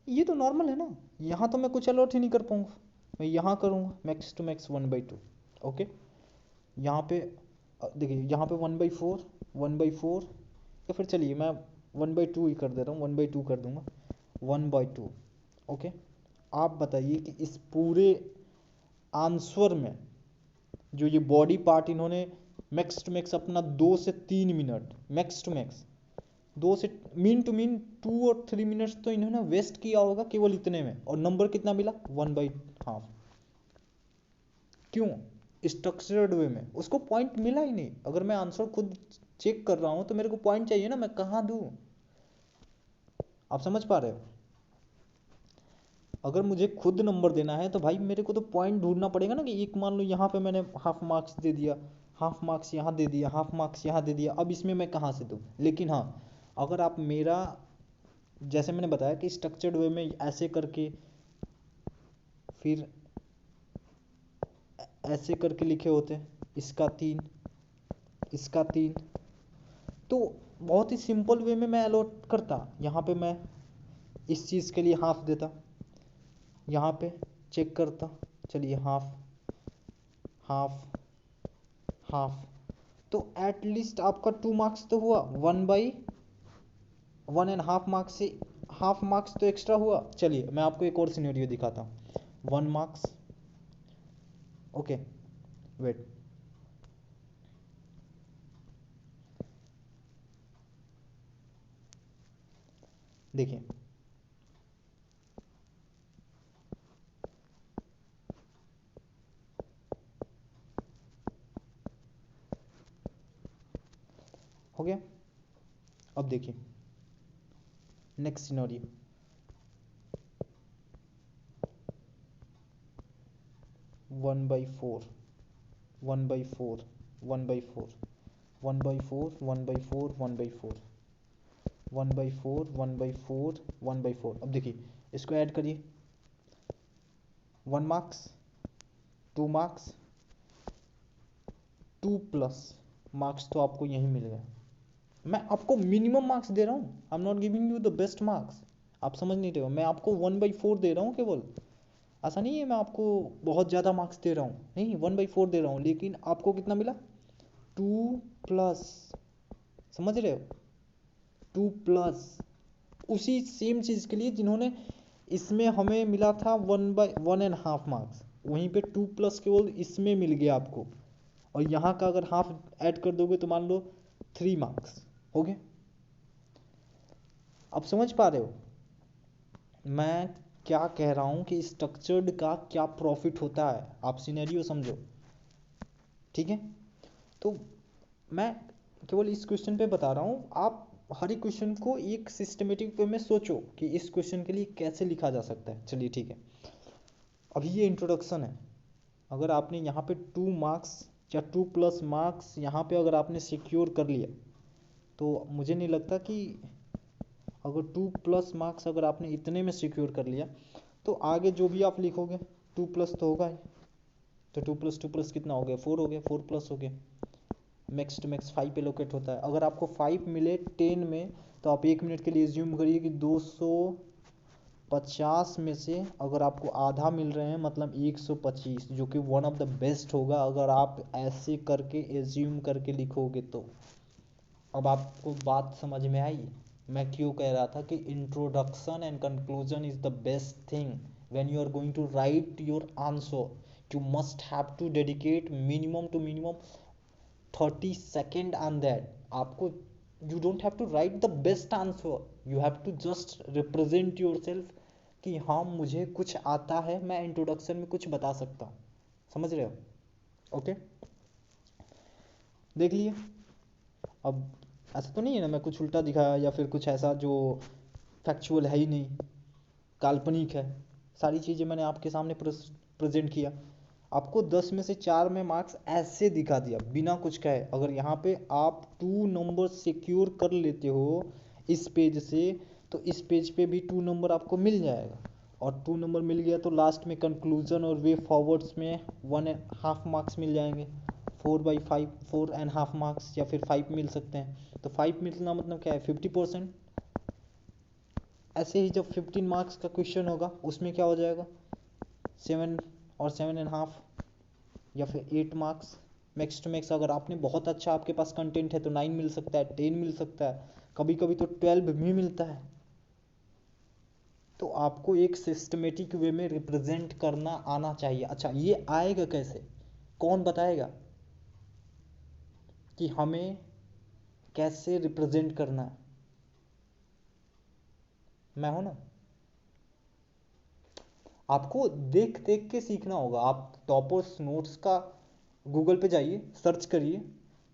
ये तो नॉर्मल है ना, यहाँ तो मैं कुछ अलॉट ही नहीं कर पाऊँगा, मैं यहाँ करूँगा मैक्स टू मैक्स 1/2, ओके। यहाँ पे देखिए यहाँ पे 1/4, 1/4, या फिर चलिए मैं 1/2 ही कर दे रहा हूँ, 1/2 कर दूंगा, 1/2, ओके। आप बताइए कि इस पूरे आंसर में जो ये बॉडी पार्ट इन्होंने मैक्स टू मैक्स अपना 2 से 3 मिनट, मैक्स टू मैक्स 2 से मीन टू मीन 2 और 3 मिनट्स तो इन्होंने वेस्ट किया होगा केवल इतने में, और नंबर कितना मिला 1/2, क्यों, स्ट्रक्चर्ड वे में उसको पॉइंट मिला ही नहीं। अगर मैं आंसर खुद चेक कर रहा हूं तो मेरे को पॉइंट चाहिए ना, मैं कहाँ दूं, आप समझ पा रहे हो। अगर मुझे खुद नंबर देना है तो भाई मेरे को तो पॉइंट ढूंढना पड़ेगा ना, कि एक मान लो यहाँ पे मैंने हाफ मार्क्स दे दिया, हाफ मार्क्स यहाँ दे दिया, हाफ मार्क्स यहाँ दे दिया, अब इसमें मैं कहाँ से दूँ। लेकिन हाँ अगर आप मेरा जैसे मैंने बताया कि स्ट्रक्चर्ड वे में ऐसे करके फिर ऐसे करके लिखे होते, इसका 3, इसका 3, तो बहुत ही सिंपल वे में मैं अलॉट करता, यहाँ पे मैं इस चीज़ के लिए हाफ देता, यहाँ पे चेक करता, चलिए हाफ, हाफ, हाफ, तो एटलीस्ट आपका 2 मार्क्स तो हुआ, 1/1.5 मार्क्स से हाफ मार्क्स तो एक्स्ट्रा हुआ। चलिए मैं आपको एक और सिनेरियो दिखाता हूँ। 1 मार्क्स, ओके वेट, देखिए हो गया। अब देखिए नेक्स्ट सिनेरियो, 1/4, 1/4, 1/4, 1/4, 1/4, 1/4, 1/4, 1/4, 1/4। अब देखिए इसको ऐड करिए, 1 मार्क्स, 2 मार्क्स, 2 प्लस मार्क्स तो आपको यहीं मिल गया। मैं आपको मिनिमम मार्क्स दे रहा हूँ, I am not giving you the best marks. आप समझ नहीं रहे हो, मैं आपको 1/4 दे रहा हूँ केवल। ऐसा नहीं है मैं आपको बहुत ज़्यादा मार्क्स दे रहा हूँ, नहीं 1/4 दे रहा हूँ, लेकिन आपको कितना मिला, 2 प्लस, समझ रहे हो, 2 प्लस उसी सेम चीज़ के लिए जिन्होंने इसमें हमें मिला था 1/1.5 मार्क्स, वहीं पे 2 प्लस केवल इसमें मिल गया आपको, और यहाँ का अगर हाफ ऐड कर दोगे तो मान लो 3 मार्क्स हो गए। अब समझ पा रहे हो मैं क्या कह रहा हूँ कि स्ट्रक्चर्ड का क्या प्रॉफिट होता है, आप सिनेरियो समझो, ठीक है। तो मैं केवल इस क्वेश्चन पे बता रहा हूँ, आप हर एक क्वेश्चन को एक सिस्टमेटिक वे में सोचो कि इस क्वेश्चन के लिए कैसे लिखा जा सकता है। चलिए ठीक है, अभी ये इंट्रोडक्शन है। अगर आपने यहाँ पे 2 मार्क्स या 2 प्लस मार्क्स यहाँ पे अगर आपने सिक्योर कर लिया, तो मुझे नहीं लगता कि अगर 2 प्लस मार्क्स अगर आपने इतने में सिक्योर कर लिया तो आगे जो भी आप लिखोगे 2 प्लस तो होगा ही। तो 2 प्लस कितना हो गया, 4 हो गया, 4 प्लस हो गया, मैक्स टू मैक्स 5 एलोकेट होता है। अगर आपको 5 मिले 10 में तो आप 1 मिनट के लिए एज्यूम करिए कि 250 में से अगर आपको आधा मिल रहे हैं, मतलब 125, जो कि वन ऑफ द बेस्ट होगा अगर आप ऐसे करके एज्यूम करके लिखोगे तो। अब आपको बात समझ में आई मैं क्यों कह रहा था कि introduction and conclusion is the best thing when you are going to write your answer. You must have to dedicate minimum to minimum 30 second on that. आपको you don't have to write the best answer, you have to just represent yourself कि हाँ मुझे कुछ आता है, मैं इंट्रोडक्शन में कुछ बता सकता हूँ। समझ रहे हो, ओके देख लिए। अब ऐसा तो नहीं है ना मैं कुछ उल्टा दिखाया या फिर कुछ ऐसा जो फैक्चुअल है ही नहीं, काल्पनिक है। सारी चीज़ें मैंने आपके सामने प्रेजेंट किया, आपको 10 में से 4 में मार्क्स ऐसे दिखा दिया बिना कुछ कहे। अगर यहाँ पे आप 2 नंबर सिक्योर कर लेते हो इस पेज से, तो इस पेज पे भी 2 नंबर आपको मिल जाएगा, और 2 नंबर मिल गया तो लास्ट में कंक्लूजन और वे फॉरवर्ड्स में 1.5 मार्क्स मिल जाएंगे। 4/5, 4.5 मार्क्स या फिर 5 मिल सकते हैं। तो 5 मिलना मतलब क्या है, 50%। ऐसे ही जब 15 मार्क्स का क्वेश्चन होगा उसमें क्या हो जाएगा, 7 और 7.5 या फिर 8 मार्क्स मैक्स टू मैक्स। अगर आपने बहुत अच्छा आपके पास कंटेंट है तो 9 मिल सकता है, 10 मिल सकता है, कभी कभी तो 12 भी मिलता है। तो आपको एक सिस्टमेटिक वे में रिप्रेजेंट करना आना चाहिए। अच्छा ये आएगा कैसे, कौन बताएगा कि हमें कैसे रिप्रेजेंट करना है, मैं हूं ना। आपको देख देख के सीखना होगा। आप टॉपर्स नोट्स का गूगल पे जाइए, सर्च करिए,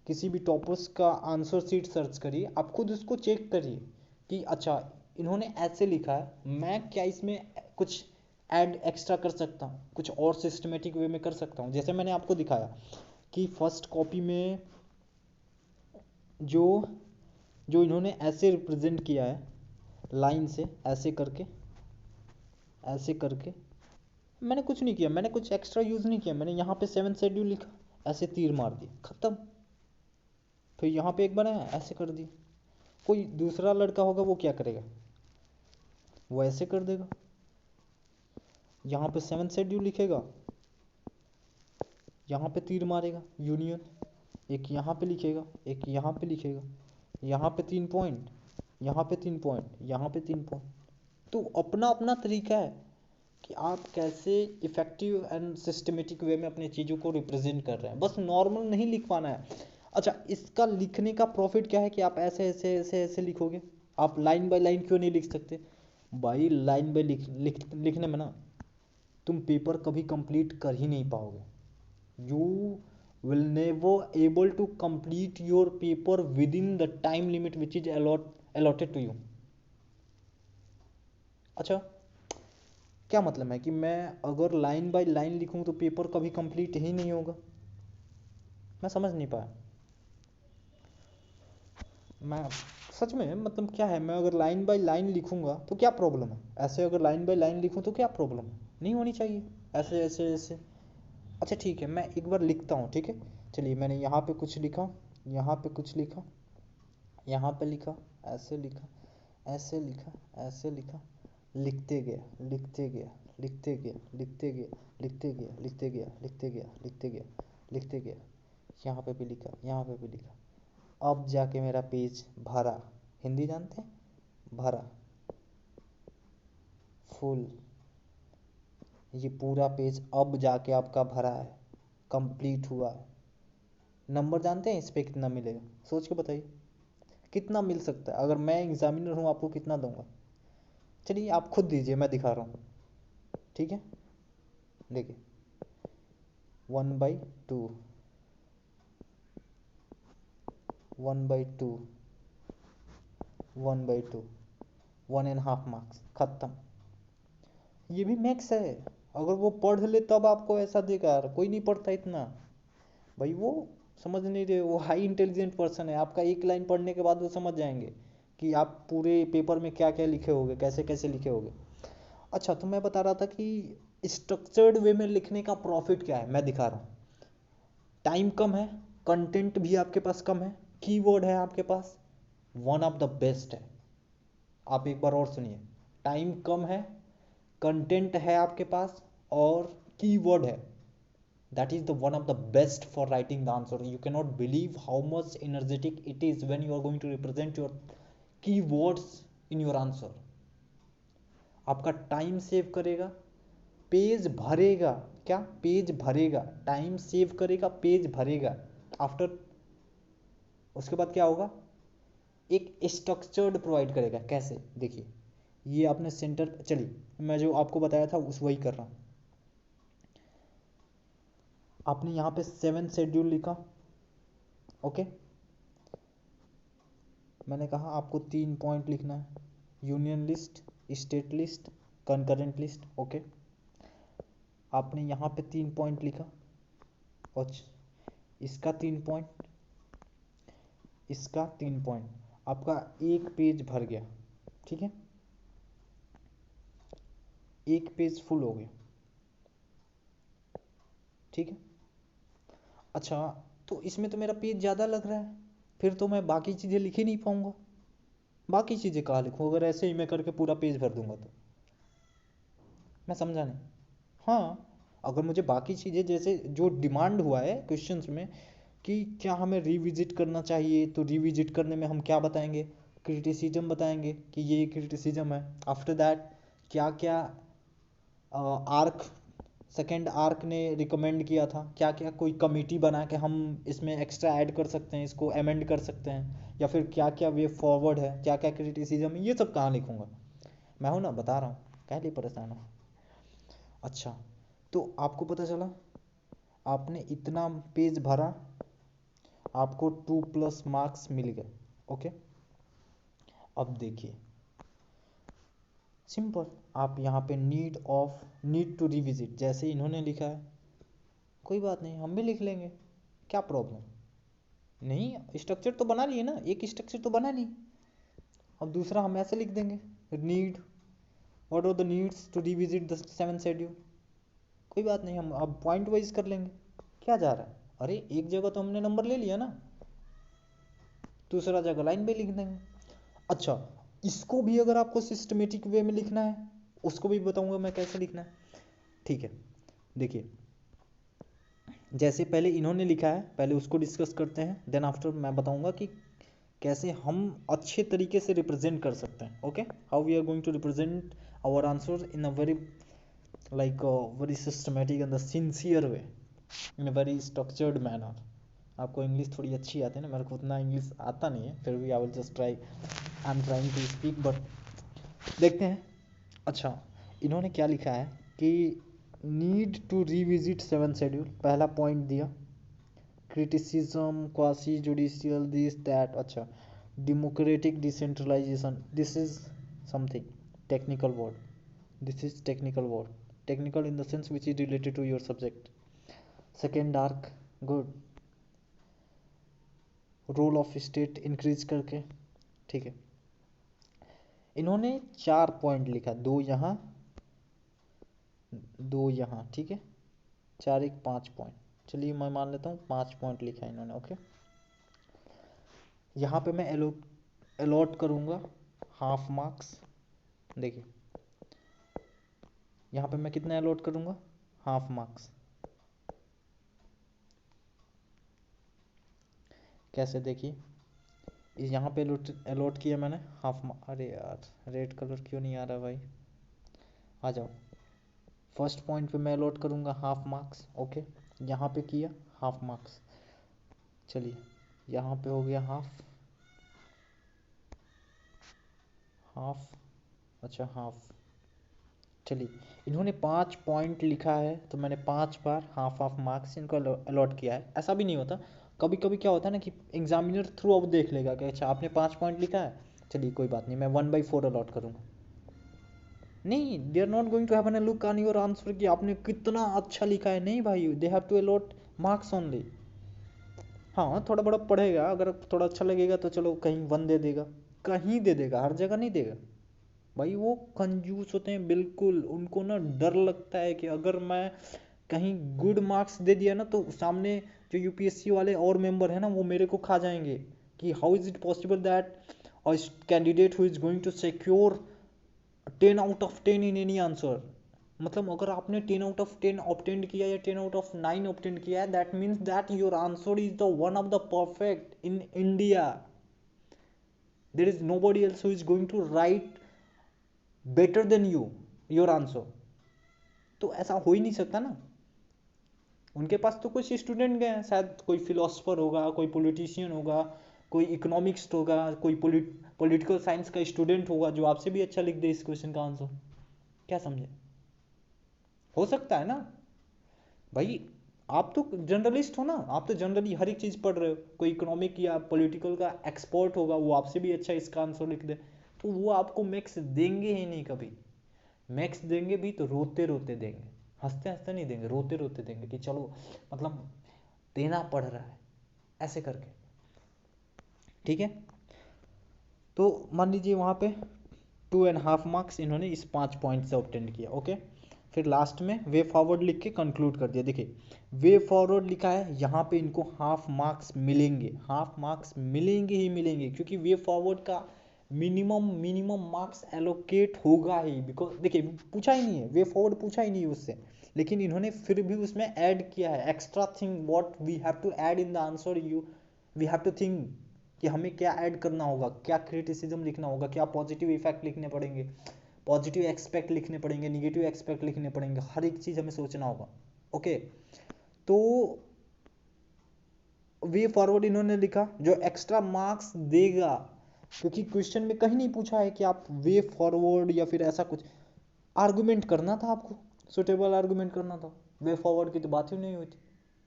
किसी भी टॉपर्स का आंसर सीट सर्च करिए, आप खुद उसको चेक करिए कि अच्छा इन्होंने ऐसे लिखा है, मैं क्या इसमें कुछ ऐड एक्स्ट्रा कर सकता हूँ, कुछ और सिस्टमेटिक वे में कर सकता हूँ। जैसे मैंने आपको दिखाया कि फर्स्ट कॉपी में जो जो इन्होंने ऐसे रिप्रेजेंट किया है लाइन से, ऐसे करके मैंने कुछ नहीं किया, मैंने कुछ एक्स्ट्रा यूज़ नहीं किया। मैंने यहाँ पे 7 शेड्यूल लिखा, ऐसे तीर मार दिए, ख़त्म। फिर यहाँ पे एक बनाया, ऐसे कर दिया। कोई दूसरा लड़का होगा वो क्या करेगा, वो ऐसे कर देगा, यहाँ पे 7 शेड्यूल लिखेगा, यहाँ पे तीर मारेगा यूनियन, एक यहाँ पे लिखेगा, एक यहाँ पे लिखेगा, यहाँ पे 3 पॉइंट, यहाँ पे 3 पॉइंट, यहाँ पे 3 पॉइंट, तो अपना अपना तरीका है कि आप कैसे इफेक्टिव एंड सिस्टमेटिक वे में अपनी चीज़ों को रिप्रेजेंट कर रहे हैं। बस नॉर्मल नहीं लिख पाना है। अच्छा, इसका लिखने का प्रॉफिट क्या है कि आप ऐसे ऐसे ऐसे ऐसे लिखोगे। आप लाइन बाय लाइन क्यों नहीं लिख सकते भाई? लाइन बाय लिखने में ना तुम पेपर कभी कंप्लीट कर ही नहीं पाओगे। You will never able to complete your paper within the time limit which is allotted to you. अच्छा, क्या मतलब है कि मैं अगर लाइन बाय लाइन लिखूं तो पेपर कभी कंप्लीट ही नहीं होगा? मैं समझ नहीं पाया। मैं सच में मतलब क्या है, मैं अगर लाइन बाय लाइन लिखूंगा तो क्या प्रॉब्लम है? ऐसे अगर लाइन बाय लाइन लिखूं तो क्या प्रॉब्लम है? नहीं होनी चाहिए ऐसे ऐसे ऐसे। अच्छा ठीक है, मैं एक बार लिखता हूँ, ठीक है। चलिए, मैंने यहाँ पे कुछ लिखा, यहाँ पे कुछ लिखा, यहाँ पे लिखा, ऐसे लिखा, ऐसे लिखा, ऐसे लिखा, लिखते गया लिखते गया लिखते गया लिखते गया लिखते गया लिखते गया लिखते गया लिखते गया लिखते गया, यहाँ पे भी लिखा, यहाँ पे भी लिखा। अब जाके मेरा पेज भरा। हिंदी जानते हैं? भरा, फुल। ये पूरा पेज अब जाके आपका भरा है, कंप्लीट हुआ है। नंबर जानते हैं इस पे कितना मिलेगा? सोच के बताइए कितना मिल सकता है। अगर मैं एग्जामिनर हूँ आपको कितना दूंगा? चलिए आप खुद दीजिए, मैं दिखा रहा हूँ, ठीक है। देखिए, 1/2, 1/2, 1/2, 1.5 मार्क्स, खत्म। ये भी मैक्स है। अगर वो पढ़ ले तब आपको ऐसा देगा यार, कोई नहीं पढ़ता इतना भाई। वो समझ नहीं रहे, वो हाई इंटेलिजेंट पर्सन है। आपका एक लाइन पढ़ने के बाद वो समझ जाएंगे कि आप पूरे पेपर में क्या क्या लिखे होगे, कैसे कैसे लिखे होगे। अच्छा, तो मैं बता रहा था कि स्ट्रक्चर्ड वे में लिखने का प्रॉफिट क्या है, मैं दिखा रहा हूँ। टाइम कम है, कंटेंट भी आपके पास कम है, कीवर्ड है आपके पास वन ऑफ द बेस्ट है। आप एक बार और सुनिए, टाइम कम है, कंटेंट है आपके पास, और कीवर्ड है। that is the one of the best for writing the answer. You cannot believe how much energetic it is when you are going to represent your keywords in your answer. आपका टाइम सेव करेगा, पेज भरेगा। क्या? पेज भरेगा, टाइम सेव करेगा, पेज भरेगा। आफ्टर उसके बाद क्या होगा? एक स्ट्रक्चर्ड प्रोवाइड करेगा। कैसे? देखिए, ये आपने सेंटर, चलिए मैं जो आपको बताया था उस वही कर रहा हूँ। आपने यहाँ पे 7 शेड्यूल लिखा, ओके। मैंने कहा आपको 3 पॉइंट लिखना है, union list, state list, concurrent list, okay. आपने यहाँ पे 3 पॉइंट लिखा, और इसका 3 पॉइंट, इसका 3 पॉइंट, आपका एक पेज भर गया, ठीक है। एक पेज फुल हो गया, ठीक है। अच्छा, तो इसमें तो मेरा पेज ज़्यादा लग रहा है, फिर तो मैं बाकी चीज़ें लिख ही नहीं पाऊंगा। बाकी चीज़ें कहाँ लिखूँ अगर ऐसे ही मैं करके पूरा पेज भर दूंगा तो? मैं समझा नहीं। हाँ, अगर मुझे बाकी चीज़ें जैसे जो डिमांड हुआ है क्वेश्चंस में कि क्या हमें रिविजिट करना चाहिए, तो रिविजिट करने में हम क्या बताएंगे? क्रिटिसिज्म बताएंगे कि ये क्रिटिसिज्म है। आफ्टर दैट क्या क्या आर्क, सेकेंड आर्क ने रिकमेंड किया था, क्या क्या कोई कमेटी बना के हम इसमें एक्स्ट्रा ऐड कर सकते हैं, इसको अमेंड कर सकते हैं, या फिर क्या क्या वे फॉरवर्ड है, क्या क्या क्रिटिसिज्म है, ये सब कहाँ लिखूंगा? मैं हूँ ना, बता रहा हूँ, कह लिए परेशान हो। अच्छा, तो आपको पता चला आपने इतना पेज भरा, आपको 2+ मार्क्स मिल गए, ओके। अब देखिए, सिंपल, आप यहाँ पे नीड टू रिविजिट जैसे इन्होंने लिखा है, कोई बात नहीं, हम भी लिख लेंगे, क्या प्रॉब्लम? नहीं, स्ट्रक्चर तो बना लिए ना, एक स्ट्रक्चर तो बना ली। अब दूसरा हम ऐसे लिख देंगे, need, what are the needs to revisit the 7th schedule. कोई बात नहीं, हम अब पॉइंट वाइज कर लेंगे, क्या जा रहा है? अरे एक जगह तो हमने नंबर ले लिया ना, दूसरा जगह लाइन पे लिख देंगे। अच्छा, इसको भी अगर आपको सिस्टमेटिक वे में लिखना है, उसको भी बताऊंगा मैं कैसे लिखना है, ठीक है। देखिए, जैसे पहले इन्होंने लिखा है, पहले उसको डिस्कस करते हैं, देन आफ्टर मैं बताऊंगा कि कैसे हम अच्छे तरीके से रिप्रेजेंट कर सकते हैं. Okay, how we are going to represent our answer in a very very systematic and the sincere way, in a very structured manner. आपको इंग्लिश थोड़ी अच्छी आती है ना, मेरे को उतना इंग्लिश आता नहीं है, फिर भी I will just try, I am trying to speak, but देखते हैं. अच्छा, इन्होंने क्या लिखा है कि नीड टू रिविजिट 7 शेड्यूल, पहला पॉइंट दिया. Criticism, quasi judicial, this that. अच्छा, democratic decentralization, this is something technical word. This is technical word. Technical in the sense which is related to your subject. Second, dark, good. Role of state increase करके, ठीक है. इन्होंने 4 पॉइंट लिखा, 2 यहाँ 2 यहाँ, ठीक है. 4 1 5 पॉइंट. चलिए मैं मान लेता हूँ 5 पॉइंट लिखा है इन्होंने. ओके, यहाँ पे मैं अलॉट करूँगा हाफ मार्क्स. देखिए यहाँ पे मैं कितना अलॉट करूँगा, हाफ मार्क्स. कैसे, देखिए यहाँ पे अलॉट किया मैंने हाफ. अरे यार, रेड कलर क्यों नहीं आ रहा भाई, आ जाओ. फर्स्ट पॉइंट पे मैं अलॉट करूँगा हाफ मार्क्स. ओके, यहाँ पे किया हाफ मार्क्स. चलिए यहाँ पे हो गया हाफ. अच्छा हाफ. चलिए इन्होंने 5 पॉइंट लिखा है, तो मैंने 5 बार हाफ मार्क्स इनको अलॉट किया है. ऐसा भी नहीं होता, कभी कभी क्या होता है ना कि एग्जामिनर थ्रू आउट देख लेगा कि अच्छा आपने 5 पॉइंट लिखा है, चलिए कोई बात नहीं, मैं 1/4 अलॉट करूँगा. नहीं, they are not going to have an look on your answer कि आपने कितना अच्छा लिखा है. नहीं भाई, they have to allot marks only. हाँ, थोड़ा बड़ा पढ़ेगा, अगर थोड़ा अच्छा लगेगा तो चलो कहीं 1 दे देगा, कहीं दे देगा, हर जगह नहीं देगा भाई. वो कंजूस होते हैं बिल्कुल. उनको ना डर लगता है कि अगर मैं कहीं गुड मार्क्स दे दिया ना, तो सामने जो यूपीएससी वाले और मेंबर है ना, वो मेरे को खा जाएंगे कि how is it possible that a candidate who is going to secure 10 out of 10 in any answer. मतलब अगर आपने 10 आउट ऑफ 10 ऑब्टेंड किया या 10 आउट ऑफ 9 ऑब्टेंड किया है, that means that your answer is the one of the perfect in India. There is nobody else who is going to write better than you your answer. तो ऐसा हो ही नहीं सकता ना. उनके पास तो कुछ स्टूडेंट गए हैं, शायद कोई फिलोसफर होगा, कोई पॉलिटिशियन होगा, कोई इकोनॉमिक्स होगा, कोई पॉलिटिकल साइंस का स्टूडेंट होगा जो आपसे भी अच्छा लिख दे इस क्वेश्चन का आंसर. क्या समझे, हो सकता है ना भाई. आप तो जर्नलिस्ट हो ना, आप तो जनरली हर एक चीज़ पढ़ रहे हो. कोई इकोनॉमिक या पॉलिटिकल का एक्सपर्ट होगा, वो आपसे भी अच्छा इसका आंसर लिख दे, तो वो आपको मैक्स देंगे ही नहीं कभी. मैक्स देंगे भी तो रोते रोते देंगे, हंसते हंसते नहीं देंगे, रोते रोते देंगे कि चलो मतलब देना पड़ रहा है, ऐसे करके. ठीक है, तो मान लीजिए वहाँ पे 2.5 मार्क्स इन्होंने इस 5 पॉइंट से ऑब्टेंड किया. ओके, फिर लास्ट में वे फॉरवर्ड लिख के कंक्लूड कर दिया. देखिए वे फॉरवर्ड लिखा है, यहाँ पे इनको हाफ मार्क्स मिलेंगे, हाफ मार्क्स मिलेंगे ही मिलेंगे, क्योंकि वे फॉरवर्ड का मिनिमम मार्क्स एलोकेट होगा ही. बिकॉज देखिए पूछा ही नहीं है, वे फॉरवर्ड पूछा ही नहीं है उससे, लेकिन इन्होंने फिर भी उसमें ऐड किया है extra thing. What we have to add in the answer, we have to think कि हमें क्या ऐड करना होगा, क्या क्रिटिसिज्म लिखना होगा, क्या पॉजिटिव इफेक्ट लिखने पड़ेंगे, पॉजिटिव एक्सपेक्ट लिखने पड़ेंगे, निगेटिव एक्सपेक्ट लिखने पड़ेंगे, हर एक चीज़ हमें सोचना होगा. ओके, तो वे फॉरवर्ड इन्होंने लिखा जो एक्स्ट्रा मार्क्स देगा, क्योंकि क्वेश्चन में कहीं नहीं पूछा है कि आप वे फॉरवर्ड या फिर ऐसा कुछ आर्गुमेंट करना था, आपको सुटेबल आर्गुमेंट करना था. वे फॉरवर्ड की तो बात ही नहीं हुई थी,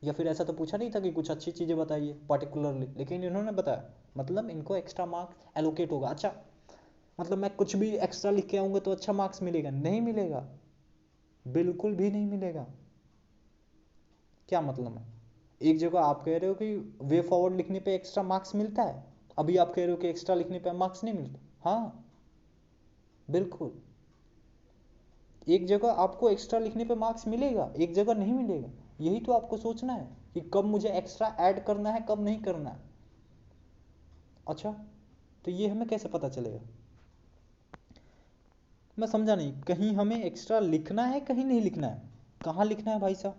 या फिर ऐसा तो पूछा नहीं था कि कुछ अच्छी चीज़ें बताइए पर्टिकुलरली, लेकिन इन्होंने बताया, मतलब इनको एक्स्ट्रा मार्क्स एलोकेट होगा. अच्छा, मतलब मैं कुछ भी एक्स्ट्रा लिख के आऊँगा तो अच्छा मार्क्स मिलेगा? नहीं मिलेगा, बिल्कुल भी नहीं मिलेगा. क्या मतलब है, एक जगह आप कह रहे हो कि वे फॉरवर्ड लिखने पे एक्स्ट्रा मार्क्स मिलता है, अभी आप कह रहे हो कि एक्स्ट्रा लिखने पे मार्क्स नहीं मिलता. हाँ बिल्कुल, एक जगह आपको एक्स्ट्रा लिखने पे मार्क्स मिलेगा, एक जगह नहीं मिलेगा. यही तो आपको सोचना है कि कब मुझे एक्स्ट्रा ऐड करना है, कब नहीं करना है. अच्छा, तो ये हमें कैसे पता चलेगा, मैं समझा नहीं. कहीं हमें एक्स्ट्रा लिखना है, कहीं नहीं लिखना है, कहाँ लिखना है भाई साहब,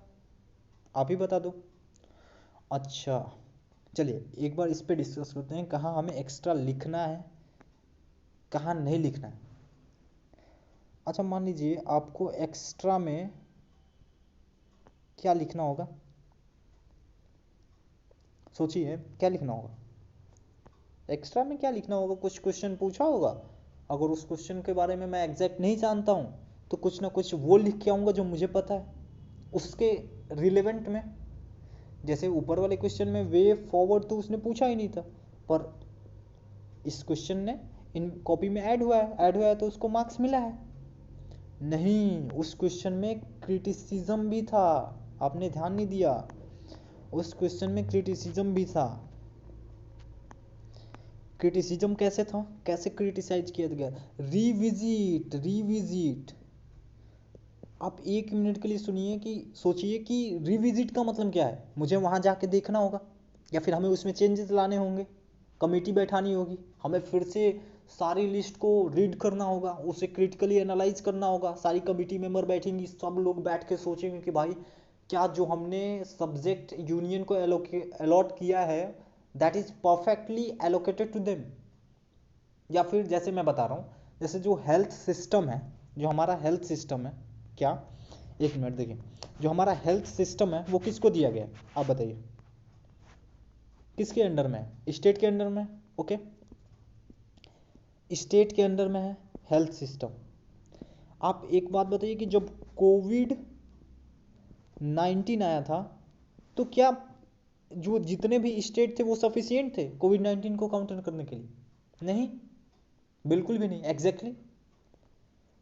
आप ही बता दो. अच्छा, चलिए एक बार इस पे डिस्कस करते हैं, कहाँ हमें एक्स्ट्रा लिखना है, कहाँ नहीं लिखना है। अच्छा मान लीजिए आपको एक्स्ट्रा में क्या लिखना होगा, सोचिए क्या लिखना होगा। एक्स्ट्रा में क्या लिखना होगा, कुछ क्वेश्चन पूछा होगा, अगर उस क्वेश्चन के बारे में मैं एग्जैक्ट नहीं जानता हूँ तो कुछ ना कुछ वो लिख के आऊँगा जो मुझे पता है उसके रिलेवेंट में। जैसे ऊपर वाले क्वेश्चन में वे फॉरवर्ड तो उसने पूछा ही नहीं था, पर इस क्वेश्चन ने इन कॉपी में ऐड हुआ है तो उसको मार्क्स मिला है। नहीं, उस क्वेश्चन में क्रिटिसिज्म भी था, आपने ध्यान नहीं दिया, उस क्वेश्चन में क्रिटिसिज्म भी था। क्रिटिसिज्म कैसे था, कैसे क्रिटिसाइज किया गया, रिविजिट। आप 1 मिनट के लिए सुनिए कि सोचिए कि रिविजिट का मतलब क्या है। मुझे वहां जाके देखना होगा या फिर हमें उसमें चेंजेस लाने होंगे, कमेटी बैठानी होगी, हमें फिर से सारी लिस्ट को रीड करना होगा, उसे क्रिटिकली एनालाइज करना होगा, सारी कमेटी मेंबर बैठेंगी, सब लोग बैठ के सोचेंगे कि भाई क्या जो हमने सब्जेक्ट यूनियन को अलॉट किया है that is perfectly allocated to them. या फिर जैसे मैं बता रहा हूँ, जैसे जो हेल्थ सिस्टम है, जो हमारा हेल्थ सिस्टम है, क्या 1 मिनट देखिए, जो हमारा हेल्थ सिस्टम है वो किसको दिया गया है, आप बताइए किसके अंडर में है, स्टेट के अंडर में। ओके, स्टेट के अंडर में है हेल्थ सिस्टम। आप एक बात बताइए कि जब कोविड-19 आया था तो क्या जो जितने भी स्टेट थे वो सफिशिएंट थे कोविड-19 को काउंटर करने के लिए? नहीं, बिल्कुल भी नहीं। एग्जैक्टली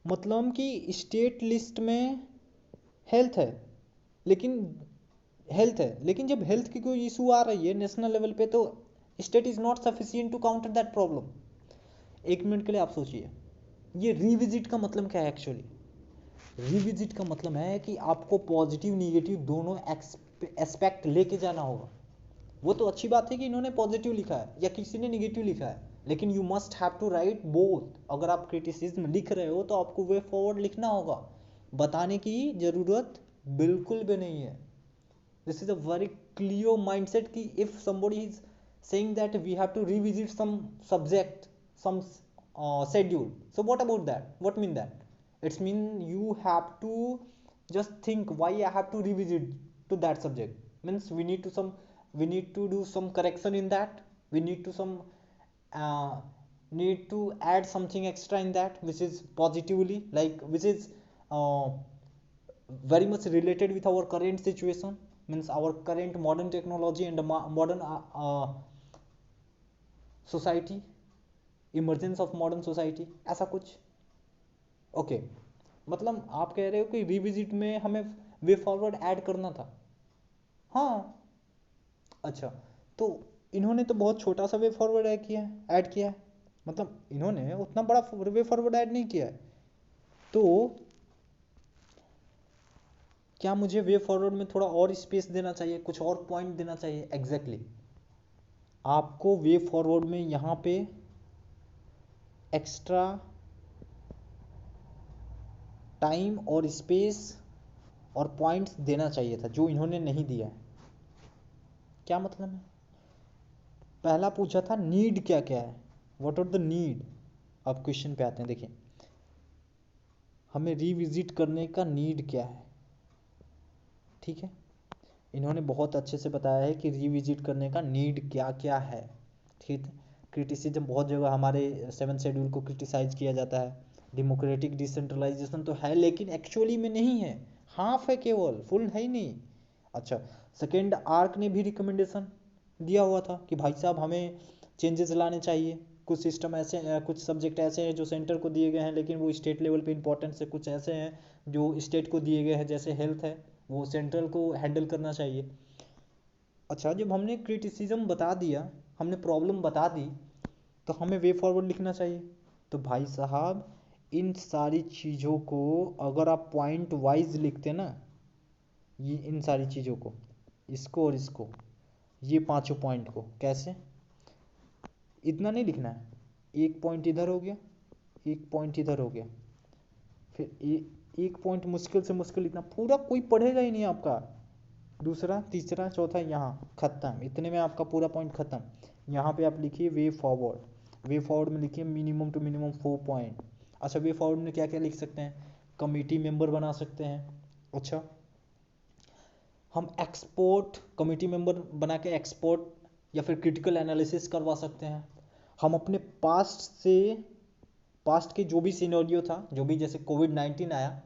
मतलब कि स्टेट लिस्ट में हेल्थ है, लेकिन जब हेल्थ की कोई इशू आ रही है नेशनल लेवल पे तो state is not sufficient to counter that problem. 1 minute के लिए आप सोचिए, ये रिविजिट का मतलब क्या है एक्चुअली। रिविजिट का मतलब है कि आपको पॉजिटिव निगेटिव दोनों एस्पेक्ट लेके जाना होगा। वो तो अच्छी बात है कि इन्होंने पॉजिटिव लिखा है या किसी ने निगेटिव लिखा है, लेकिन you must have to write both. अगर आप क्रिटिसिज्म लिख रहे हो तो आपको वे फॉरवर्ड लिखना होगा, बताने की जरूरत बिल्कुल भी नहीं है। This is a very clear mindset कि if somebody is saying that we have to revisit some subject, some schedule, so what about that, what mean that it's mean you have to just think why I have to revisit to that subject, means we need to do some correction in that, we need to some uh, need to add something extra in that which is positively like which is uh, very much related with our current situation, means our current modern technology and modern society, emergence of modern society, ऐसा कुछ। ओके, मतलब आप कह रहे हो कि रिविजिट में हमें वे फॉरवर्ड ऐड करना था। हाँ, अच्छा, तो इन्होंने तो बहुत छोटा सा वे फॉरवर्ड ऐड किया है, मतलब इन्होंने उतना बड़ा वे फॉरवर्ड ऐड नहीं किया है। तो क्या मुझे वे फॉरवर्ड में थोड़ा और स्पेस देना चाहिए, कुछ और पॉइंट देना चाहिए? एग्जैक्टली आपको वे फॉरवर्ड में यहाँ पे एक्स्ट्रा टाइम और स्पेस और पॉइंट्स देना चाहिए था, जो इन्होंने नहीं दिया है। क्या मतलब है? पहला पूछा था नीड क्या क्या है, व्हाट आर द नीड। अब क्वेश्चन पे आते हैं, देखिए हमें रिविजिट करने का नीड क्या है। ठीक है, इन्होंने बहुत अच्छे से बताया है कि रिविजिट करने का नीड क्या क्या है। ठीक है, क्रिटिसिज्म बहुत जगह हमारे 7 शेड्यूल को क्रिटिसाइज किया जाता है, डेमोक्रेटिक डिसेंट्रलाइजेशन तो है लेकिन एक्चुअली में नहीं है, हाफ है, केवल फुल है ही नहीं। अच्छा, सेकेंड आर्क ने भी रिकमेंडेशन दिया हुआ था कि भाई साहब हमें चेंजेस लाने चाहिए, कुछ सिस्टम ऐसे कुछ सब्जेक्ट ऐसे हैं जो सेंटर को दिए गए हैं लेकिन वो स्टेट लेवल पे इंपॉर्टेंट है, कुछ ऐसे हैं जो स्टेट को दिए गए हैं जैसे हेल्थ है वो सेंट्रल को हैंडल करना चाहिए। अच्छा, जब हमने क्रिटिसिज्म बता दिया, हमने प्रॉब्लम बता दी, तो हमें वे फॉरवर्ड लिखना चाहिए। तो भाई साहब इन सारी चीज़ों को अगर आप पॉइंट वाइज लिखते ना, ये इन सारी चीज़ों को, इसको और इसको, ये पांचों पॉइंट को कैसे, इतना नहीं लिखना है, एक पॉइंट इधर हो गया, एक पॉइंट इधर हो गया, फिर एक पॉइंट मुश्किल से मुश्किल लिखना, पूरा कोई पढ़ेगा ही नहीं आपका, दूसरा, तीसरा, चौथा, यहाँ खत्म। इतने में आपका पूरा पॉइंट खत्म। यहाँ पे आप लिखिए वे फॉरवर्ड। वे फॉरवर्ड में लिखिए मिनिमम टू मिनिमम 4 पॉइंट। अच्छा, वे फॉरवर्ड में क्या क्या लिख सकते हैं? कमिटी मेंबर बना सकते हैं। अच्छा, हम एक्सपोर्ट कमिटी मेंबर बना के एक्सपोर्ट या फिर क्रिटिकल एनालिसिस करवा सकते हैं। हम अपने पास्ट के जो भी सिनेरियो था, जो भी जैसे कोविड-19 आया,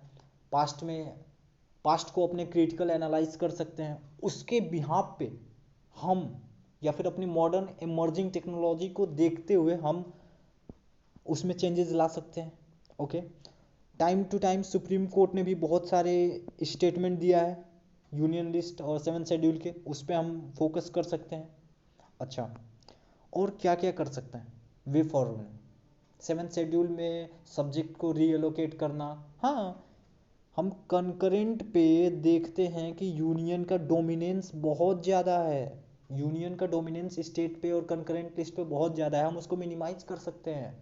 पास्ट को अपने क्रिटिकल एनालाइज कर सकते हैं। उसके बिहाफ पे हम या फिर अपनी मॉडर्न इमर्जिंग टेक्नोलॉजी को देखते हुए हम उसमें चेंजेस ला सकते हैं। Okay, time to time supreme court ने भी बहुत सारे स्टेटमेंट दिया है यूनियन लिस्ट और 7 शेड्यूल के, उस पर हम फोकस कर सकते हैं। अच्छा, और क्या क्या कर सकते हैं वे फॉरवर्ड में? 7 शेड्यूल में सब्जेक्ट को रीएलोकेट करना। हाँ, हम कंकरेंट पे देखते हैं कि यूनियन का डोमिनेंस बहुत ज़्यादा है। यूनियन का डोमिनेंस स्टेट पे और कंकरेंट लिस्ट पे बहुत ज़्यादा है, हम उसको मिनिमाइज कर सकते हैं।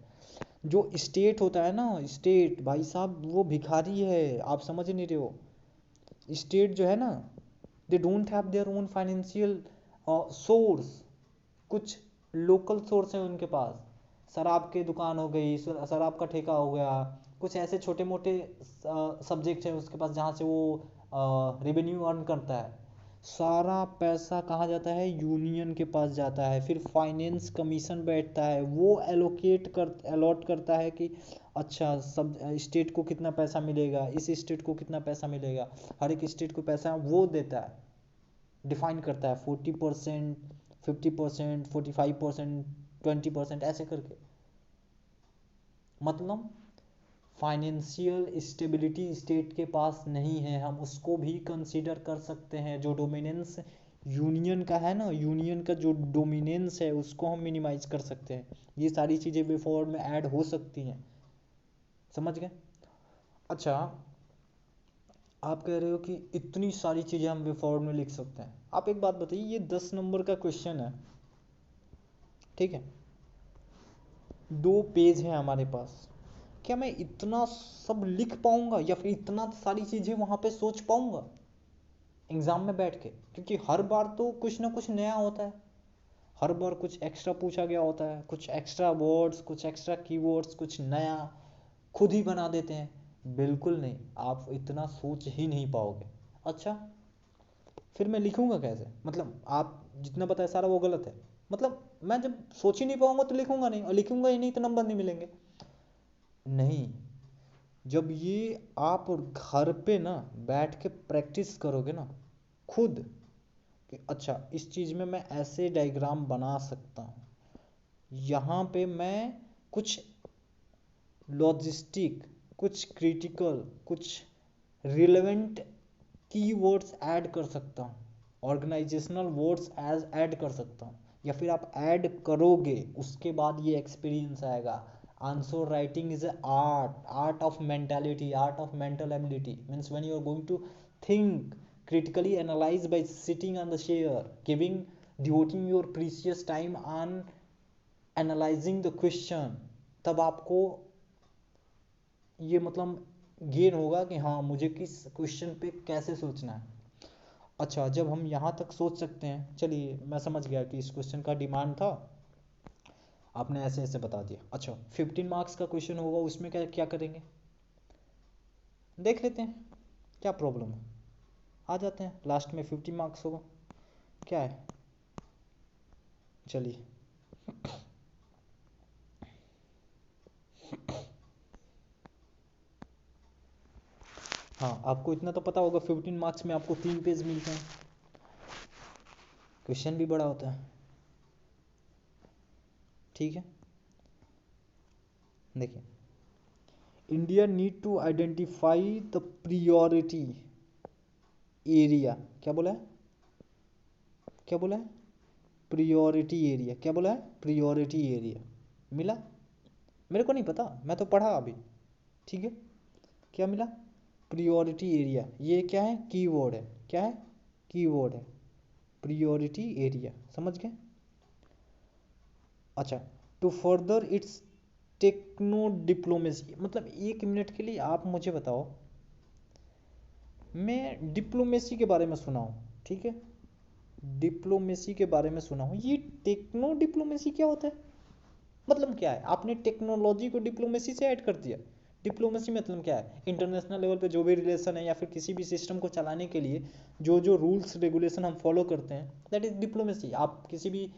जो स्टेट होता है ना, स्टेट भाई साहब वो भिखारी है, आप समझ नहीं रहे हो। स्टेट जो है ना, they don't have their own financial source. कुछ लोकल सोर्स है उनके पास, शराब की दुकान हो गई, शराब का ठेका हो गया, कुछ ऐसे छोटे मोटे सब्जेक्ट हैं उसके पास जहाँ से वो रेवेन्यू अर्न करता है। सारा पैसा कहाँ जाता है? यूनियन के पास जाता है। फिर फाइनेंस कमीशन बैठता है, वो अलॉट करता है कि अच्छा सब स्टेट को कितना पैसा मिलेगा, इस स्टेट को कितना पैसा मिलेगा, हर एक स्टेट को पैसा वो देता है, डिफाइन करता है 40%, 50%, 45%, 20%, ऐसे करके। मतलब फाइनेंशियल स्टेबिलिटी स्टेट के पास नहीं है, हम उसको भी कंसीडर कर सकते हैं। जो डोमिनेंस यूनियन का है ना, यूनियन का जो डोमिनेंस है उसको हम मिनिमाइज कर सकते हैं। ये सारी चीज़ें वे फॉरवर्ड में ऐड हो सकती हैं, समझ गए? अच्छा, आप कह रहे हो कि इतनी सारी चीज़ें हम वे फॉरवर्ड में लिख सकते हैं। आप एक बात बताइए, ये 10 नंबर का क्वेश्चन है, ठीक है, 2 पेज है हमारे पास। क्या मैं इतना सब लिख पाऊंगा या फिर इतना सारी चीज़ें वहाँ पे सोच पाऊंगा एग्ज़ाम में बैठ के? क्योंकि हर बार तो कुछ ना कुछ नया होता है, हर बार कुछ एक्स्ट्रा पूछा गया होता है, कुछ एक्स्ट्रा वर्ड्स, कुछ एक्स्ट्रा कीवर्ड्स, कुछ नया खुद ही बना देते हैं। बिल्कुल नहीं, आप इतना सोच ही नहीं पाओगे। अच्छा, फिर मैं लिखूंगा कैसे? मतलब आप जितना बताया सारा वो गलत है। मतलब मैं जब सोच ही नहीं पाऊंगा तो लिखूंगा नहीं, और लिखूंगा ही नहीं तो नंबर नहीं मिलेंगे। नहीं, जब ये आप घर पे ना बैठ के प्रैक्टिस करोगे ना खुद, कि अच्छा इस चीज़ में मैं ऐसे डायग्राम बना सकता हूँ, यहाँ पे मैं कुछ लॉजिस्टिक, कुछ क्रिटिकल, कुछ रिलेवेंट कीवर्ड्स ऐड कर सकता हूँ, ऑर्गेनाइजेशनल वर्ड्स एज ऐड कर सकता हूँ, या फिर आप ऐड करोगे उसके बाद ये एक्सपीरियंस आएगा। Answer writing is art of mentality, art of mental ability. Means when you are going to think critically analyze by sitting on the chair, devoting your precious time on analyzing the question, तब आपको ये मतलब गेन होगा कि हाँ मुझे किस क्वेश्चन पे कैसे सोचना है। अच्छा, जब हम यहाँ तक सोच सकते हैं, चलिए मैं समझ गया कि इस क्वेश्चन का डिमांड था, आपने ऐसे ऐसे बता दिया। अच्छा, 15 मार्क्स का क्वेश्चन होगा, उसमें क्या क्या करेंगे देख लेते हैं, क्या प्रॉब्लम है। आ जाते हैं, लास्ट में 50 मार्क्स होगा, क्या है, चलिए। हाँ, आपको इतना तो पता होगा 15 मार्क्स में आपको 3 पेज मिलते हैं, क्वेश्चन भी बड़ा होता है, ठीक है। देखिए, India need to identify the priority area. क्या बोला है? क्या बोला है? Priority area. क्या बोला है? Priority area. मिला? मेरे को नहीं पता, मैं तो पढ़ा अभी, ठीक है। क्या मिला? Priority area. ये क्या है? कीवर्ड है। क्या है? कीवर्ड है, प्रियोरिटी एरिया, समझ गए? अच्छा, to further its techno diplomacy. मतलब 1 मिनट के लिए आप मुझे बताओ, मैं डिप्लोमेसी के बारे में सुना हूँ, ठीक है, डिप्लोमेसी के बारे में सुना हो। ये टेक्नो डिप्लोमेसी क्या होता है, मतलब क्या है? आपने टेक्नोलॉजी को डिप्लोमेसी से ऐड कर दिया। डिप्लोमेसी मतलब क्या है? इंटरनेशनल लेवल पे जो भी रिलेशन है या फिर किसी भी सिस्टम को चलाने के लिए जो जो रूल्स रेगुलेशन हम फॉलो करते हैं, दैट इज डिप्लोमेसी। आप किसी भी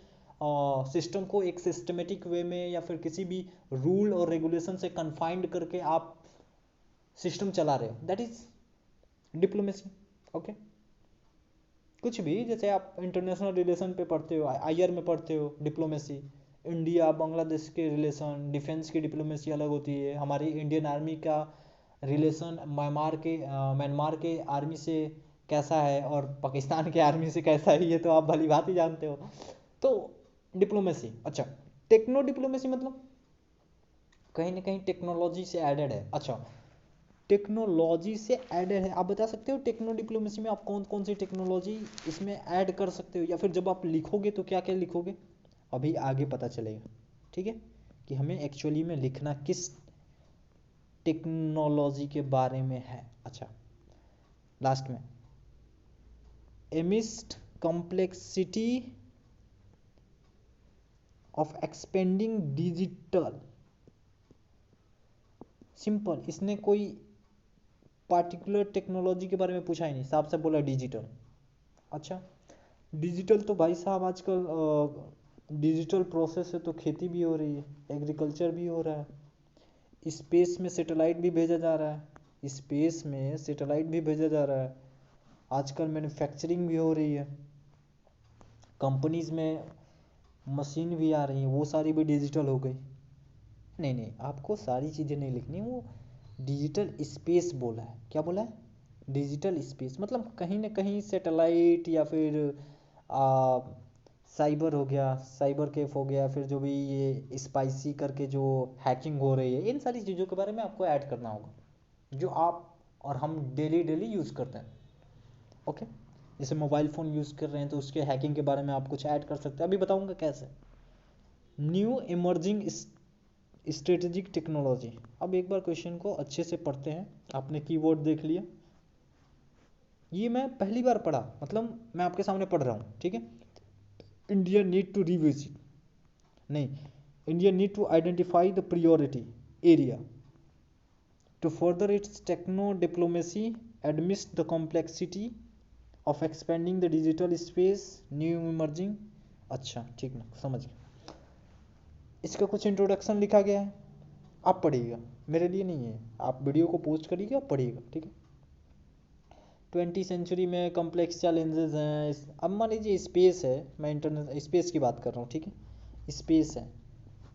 सिस्टम को एक सिस्टमेटिक वे में या फिर किसी भी रूल और रेगुलेशन से कन्फाइंड करके आप सिस्टम चला रहे हो, दैट इज डिप्लोमेसी। ओके, कुछ भी, जैसे आप इंटरनेशनल रिलेशन पे पढ़ते हो, आईआर में पढ़ते हो डिप्लोमेसी, इंडिया बांग्लादेश के रिलेशन, डिफेंस की डिप्लोमेसी अलग होती है। हमारी इंडियन आर्मी का रिलेशन म्यांमार के आर्मी से कैसा है और पाकिस्तान के आर्मी से कैसा है, ये तो आप भली बात ही जानते हो। तो डिप्लोमेसी। अच्छा, टेक्नो डिप्लोमेसी मतलब कहीं ना कहीं टेक्नोलॉजी से एडेड है। अच्छा, टेक्नोलॉजी से एडेड है, आप बता सकते हो टेक्नो डिप्लोमेसी में आप कौन कौन सी टेक्नोलॉजी इसमें ऐड कर सकते हो, या फिर जब आप लिखोगे तो क्या क्या लिखोगे, अभी आगे पता चलेगा। ठीक है, कि हमें एक्चुअली में लिखना किस टेक्नोलॉजी के बारे में है। अच्छा, लास्ट में amidst complexity of expanding digital, simple, इसने कोई पार्टिकुलर टेक्नोलॉजी के बारे में पूछा ही नहीं, साफ से बोला डिजिटल। अच्छा, डिजिटल तो भाई साहब आजकल डिजिटल प्रोसेस से तो खेती भी हो रही है, एग्रीकल्चर भी हो रहा है, स्पेस में सैटेलाइट भी भेजा जा रहा है, स्पेस में सैटेलाइट भी भेजा जा रहा है, आजकल मैन्युफैक्चरिंग भी हो रही है, कंपनीज में मशीन भी आ रही हैं, वो सारी भी डिजिटल हो गई। नहीं नहीं, आपको सारी चीज़ें नहीं लिखनी, वो डिजिटल स्पेस बोला है। क्या बोला है? डिजिटल स्पेस, मतलब कहीं ना कहीं सैटेलाइट या फिर साइबर हो गया, साइबर कैफ हो गया, फिर जो भी ये स्पाइसी करके जो हैकिंग हो रही है, इन सारी चीज़ों के बारे में आपको ऐड करना होगा जो आप और हम डेली डेली यूज़ करते हैं। ओके, जैसे मोबाइल फ़ोन यूज़ कर रहे हैं तो उसके हैकिंग के बारे में आप कुछ ऐड कर सकते हैं, अभी बताऊंगा कैसे। New emerging strategic technology. अब एक बार क्वेश्चन को अच्छे से पढ़ते हैं। आपने कीवर्ड देख लिया, ये मैं पहली बार पढ़ा, मतलब मैं आपके सामने पढ़ रहा हूँ। ठीक है, इंडिया नीड टू रिविजिट, नहीं, India need to identify the priority area to further its techno diplomacy amidst the complexity of expanding the digital space new emerging. अच्छा ठीक ना, समझ गया। इसका कुछ इंट्रोडक्शन लिखा गया है, आप पढ़िएगा, मेरे लिए नहीं है, आप वीडियो को पोस्ट करिएगा, आप पढ़िएगा। ठीक है, 20 सेंचुरी में कॉम्प्लेक्स चैलेंजेस हैं। अब मान लीजिए स्पेस है, मैं इंटरनेट स्पेस की बात कर रहा हूँ। ठीक है, स्पेस है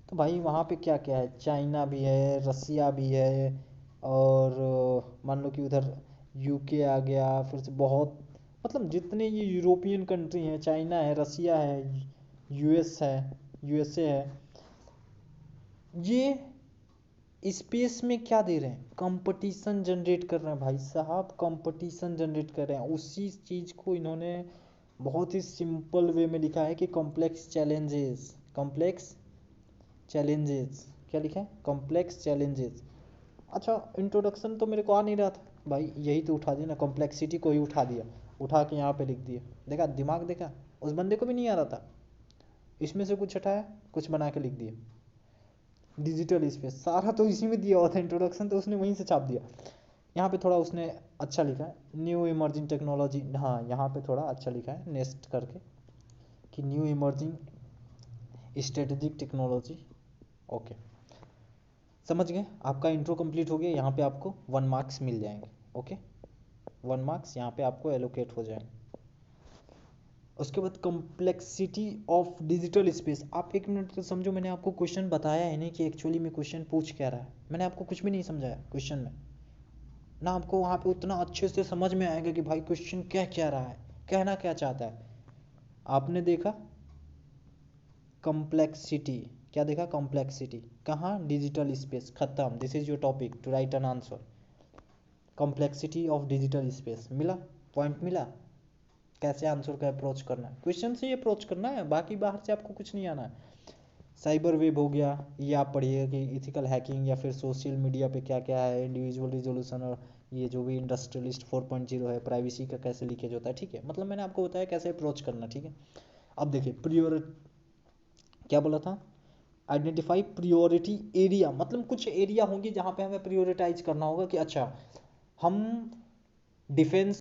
तो भाई वहाँ पे क्या क्या है, चाइना भी है, रसिया भी है, और मान लो कि उधर यूके आ गया, फिर से बहुत, मतलब जितने ये यूरोपियन कंट्री हैं, चाइना है, रसिया है, यूएस है, यूएसए है, ये स्पेस में क्या दे रहे हैं, कंपटीशन जनरेट कर रहे हैं भाई साहब, कंपटीशन जनरेट कर रहे हैं। उसी चीज़ को इन्होंने बहुत ही सिंपल वे में लिखा है कि कॉम्प्लेक्स चैलेंजेस, कॉम्प्लेक्स चैलेंजेस, क्या लिखा है, कॉम्प्लेक्स चैलेंजेस। अच्छा, इंट्रोडक्शन तो मेरे को आ नहीं रहा था भाई, यही तो उठा दिया ना, कॉम्प्लेक्सिटी को ही उठा दिया, उठा के यहाँ पे लिख दिया। देखा दिमाग, देखा उस बंदे को भी नहीं आ रहा था, इसमें से कुछ हटाया, कुछ बना के लिख दिया। डिजिटल स्पेस सारा तो इसी में दिया हुआ था, इंट्रोडक्शन तो उसने वहीं से छाप दिया। यहाँ पे थोड़ा उसने अच्छा लिखा है, न्यू इमर्जिंग टेक्नोलॉजी, हाँ यहाँ पे थोड़ा अच्छा लिखा है नेक्स्ट करके कि new emerging strategic technology. Okay, समझ गए, आपका इंट्रो कंप्लीट हो गया, यहाँ पे आपको 1 मार्क्स मिल जाएंगे। ओके, 1 मार्क्स यहाँ पे आपको एलोकेट हो जाएंगे। उसके बाद कॉम्प्लेक्सिटी ऑफ डिजिटल स्पेस। आप एक मिनट तो समझो, मैंने आपको क्वेश्चन बताया है नहीं कि एक्चुअली में क्वेश्चन पूछ क्या रहा है, मैंने आपको कुछ भी नहीं समझाया क्वेश्चन में ना, आपको वहाँ पे उतना अच्छे से समझ में आएगा कि भाई क्वेश्चन क्या क्या रहा है, कहना क्या चाहता है। आपने देखा कॉम्प्लेक्सिटी, क्या देखा, कॉम्प्लेक्सिटी कहाँ, डिजिटल स्पेस, खत्म, this is your topic to write an answer. Complexity of digital space मिला, पॉइंट मिला, कैसे आंसर का अप्रोच करना है, क्वेश्चन से ही अप्रोच करना है, बाकी बाहर से आपको कुछ नहीं आना है। साइबर वेब हो गया, ये आप पढ़िए कि इथिकल हैकिंग या फिर सोशल मीडिया पे क्या क्या है, इंडिविजुअल रिजोल्यूशन और ये जो भी इंडस्ट्रियलिस्ट 4.0 है, प्राइवेसी का कैसे लीकेज होता है, ठीक है, मतलब मैंने आपको बताया कैसे अप्रोच करना, ठीक है। अब देखिए क्या बोला था, आइडेंटिफाई प्रियोरिटी एरिया, मतलब कुछ एरिया होंगे जहाँ पे हमें प्रियोरिटाइज करना होगा कि अच्छा हम डिफेंस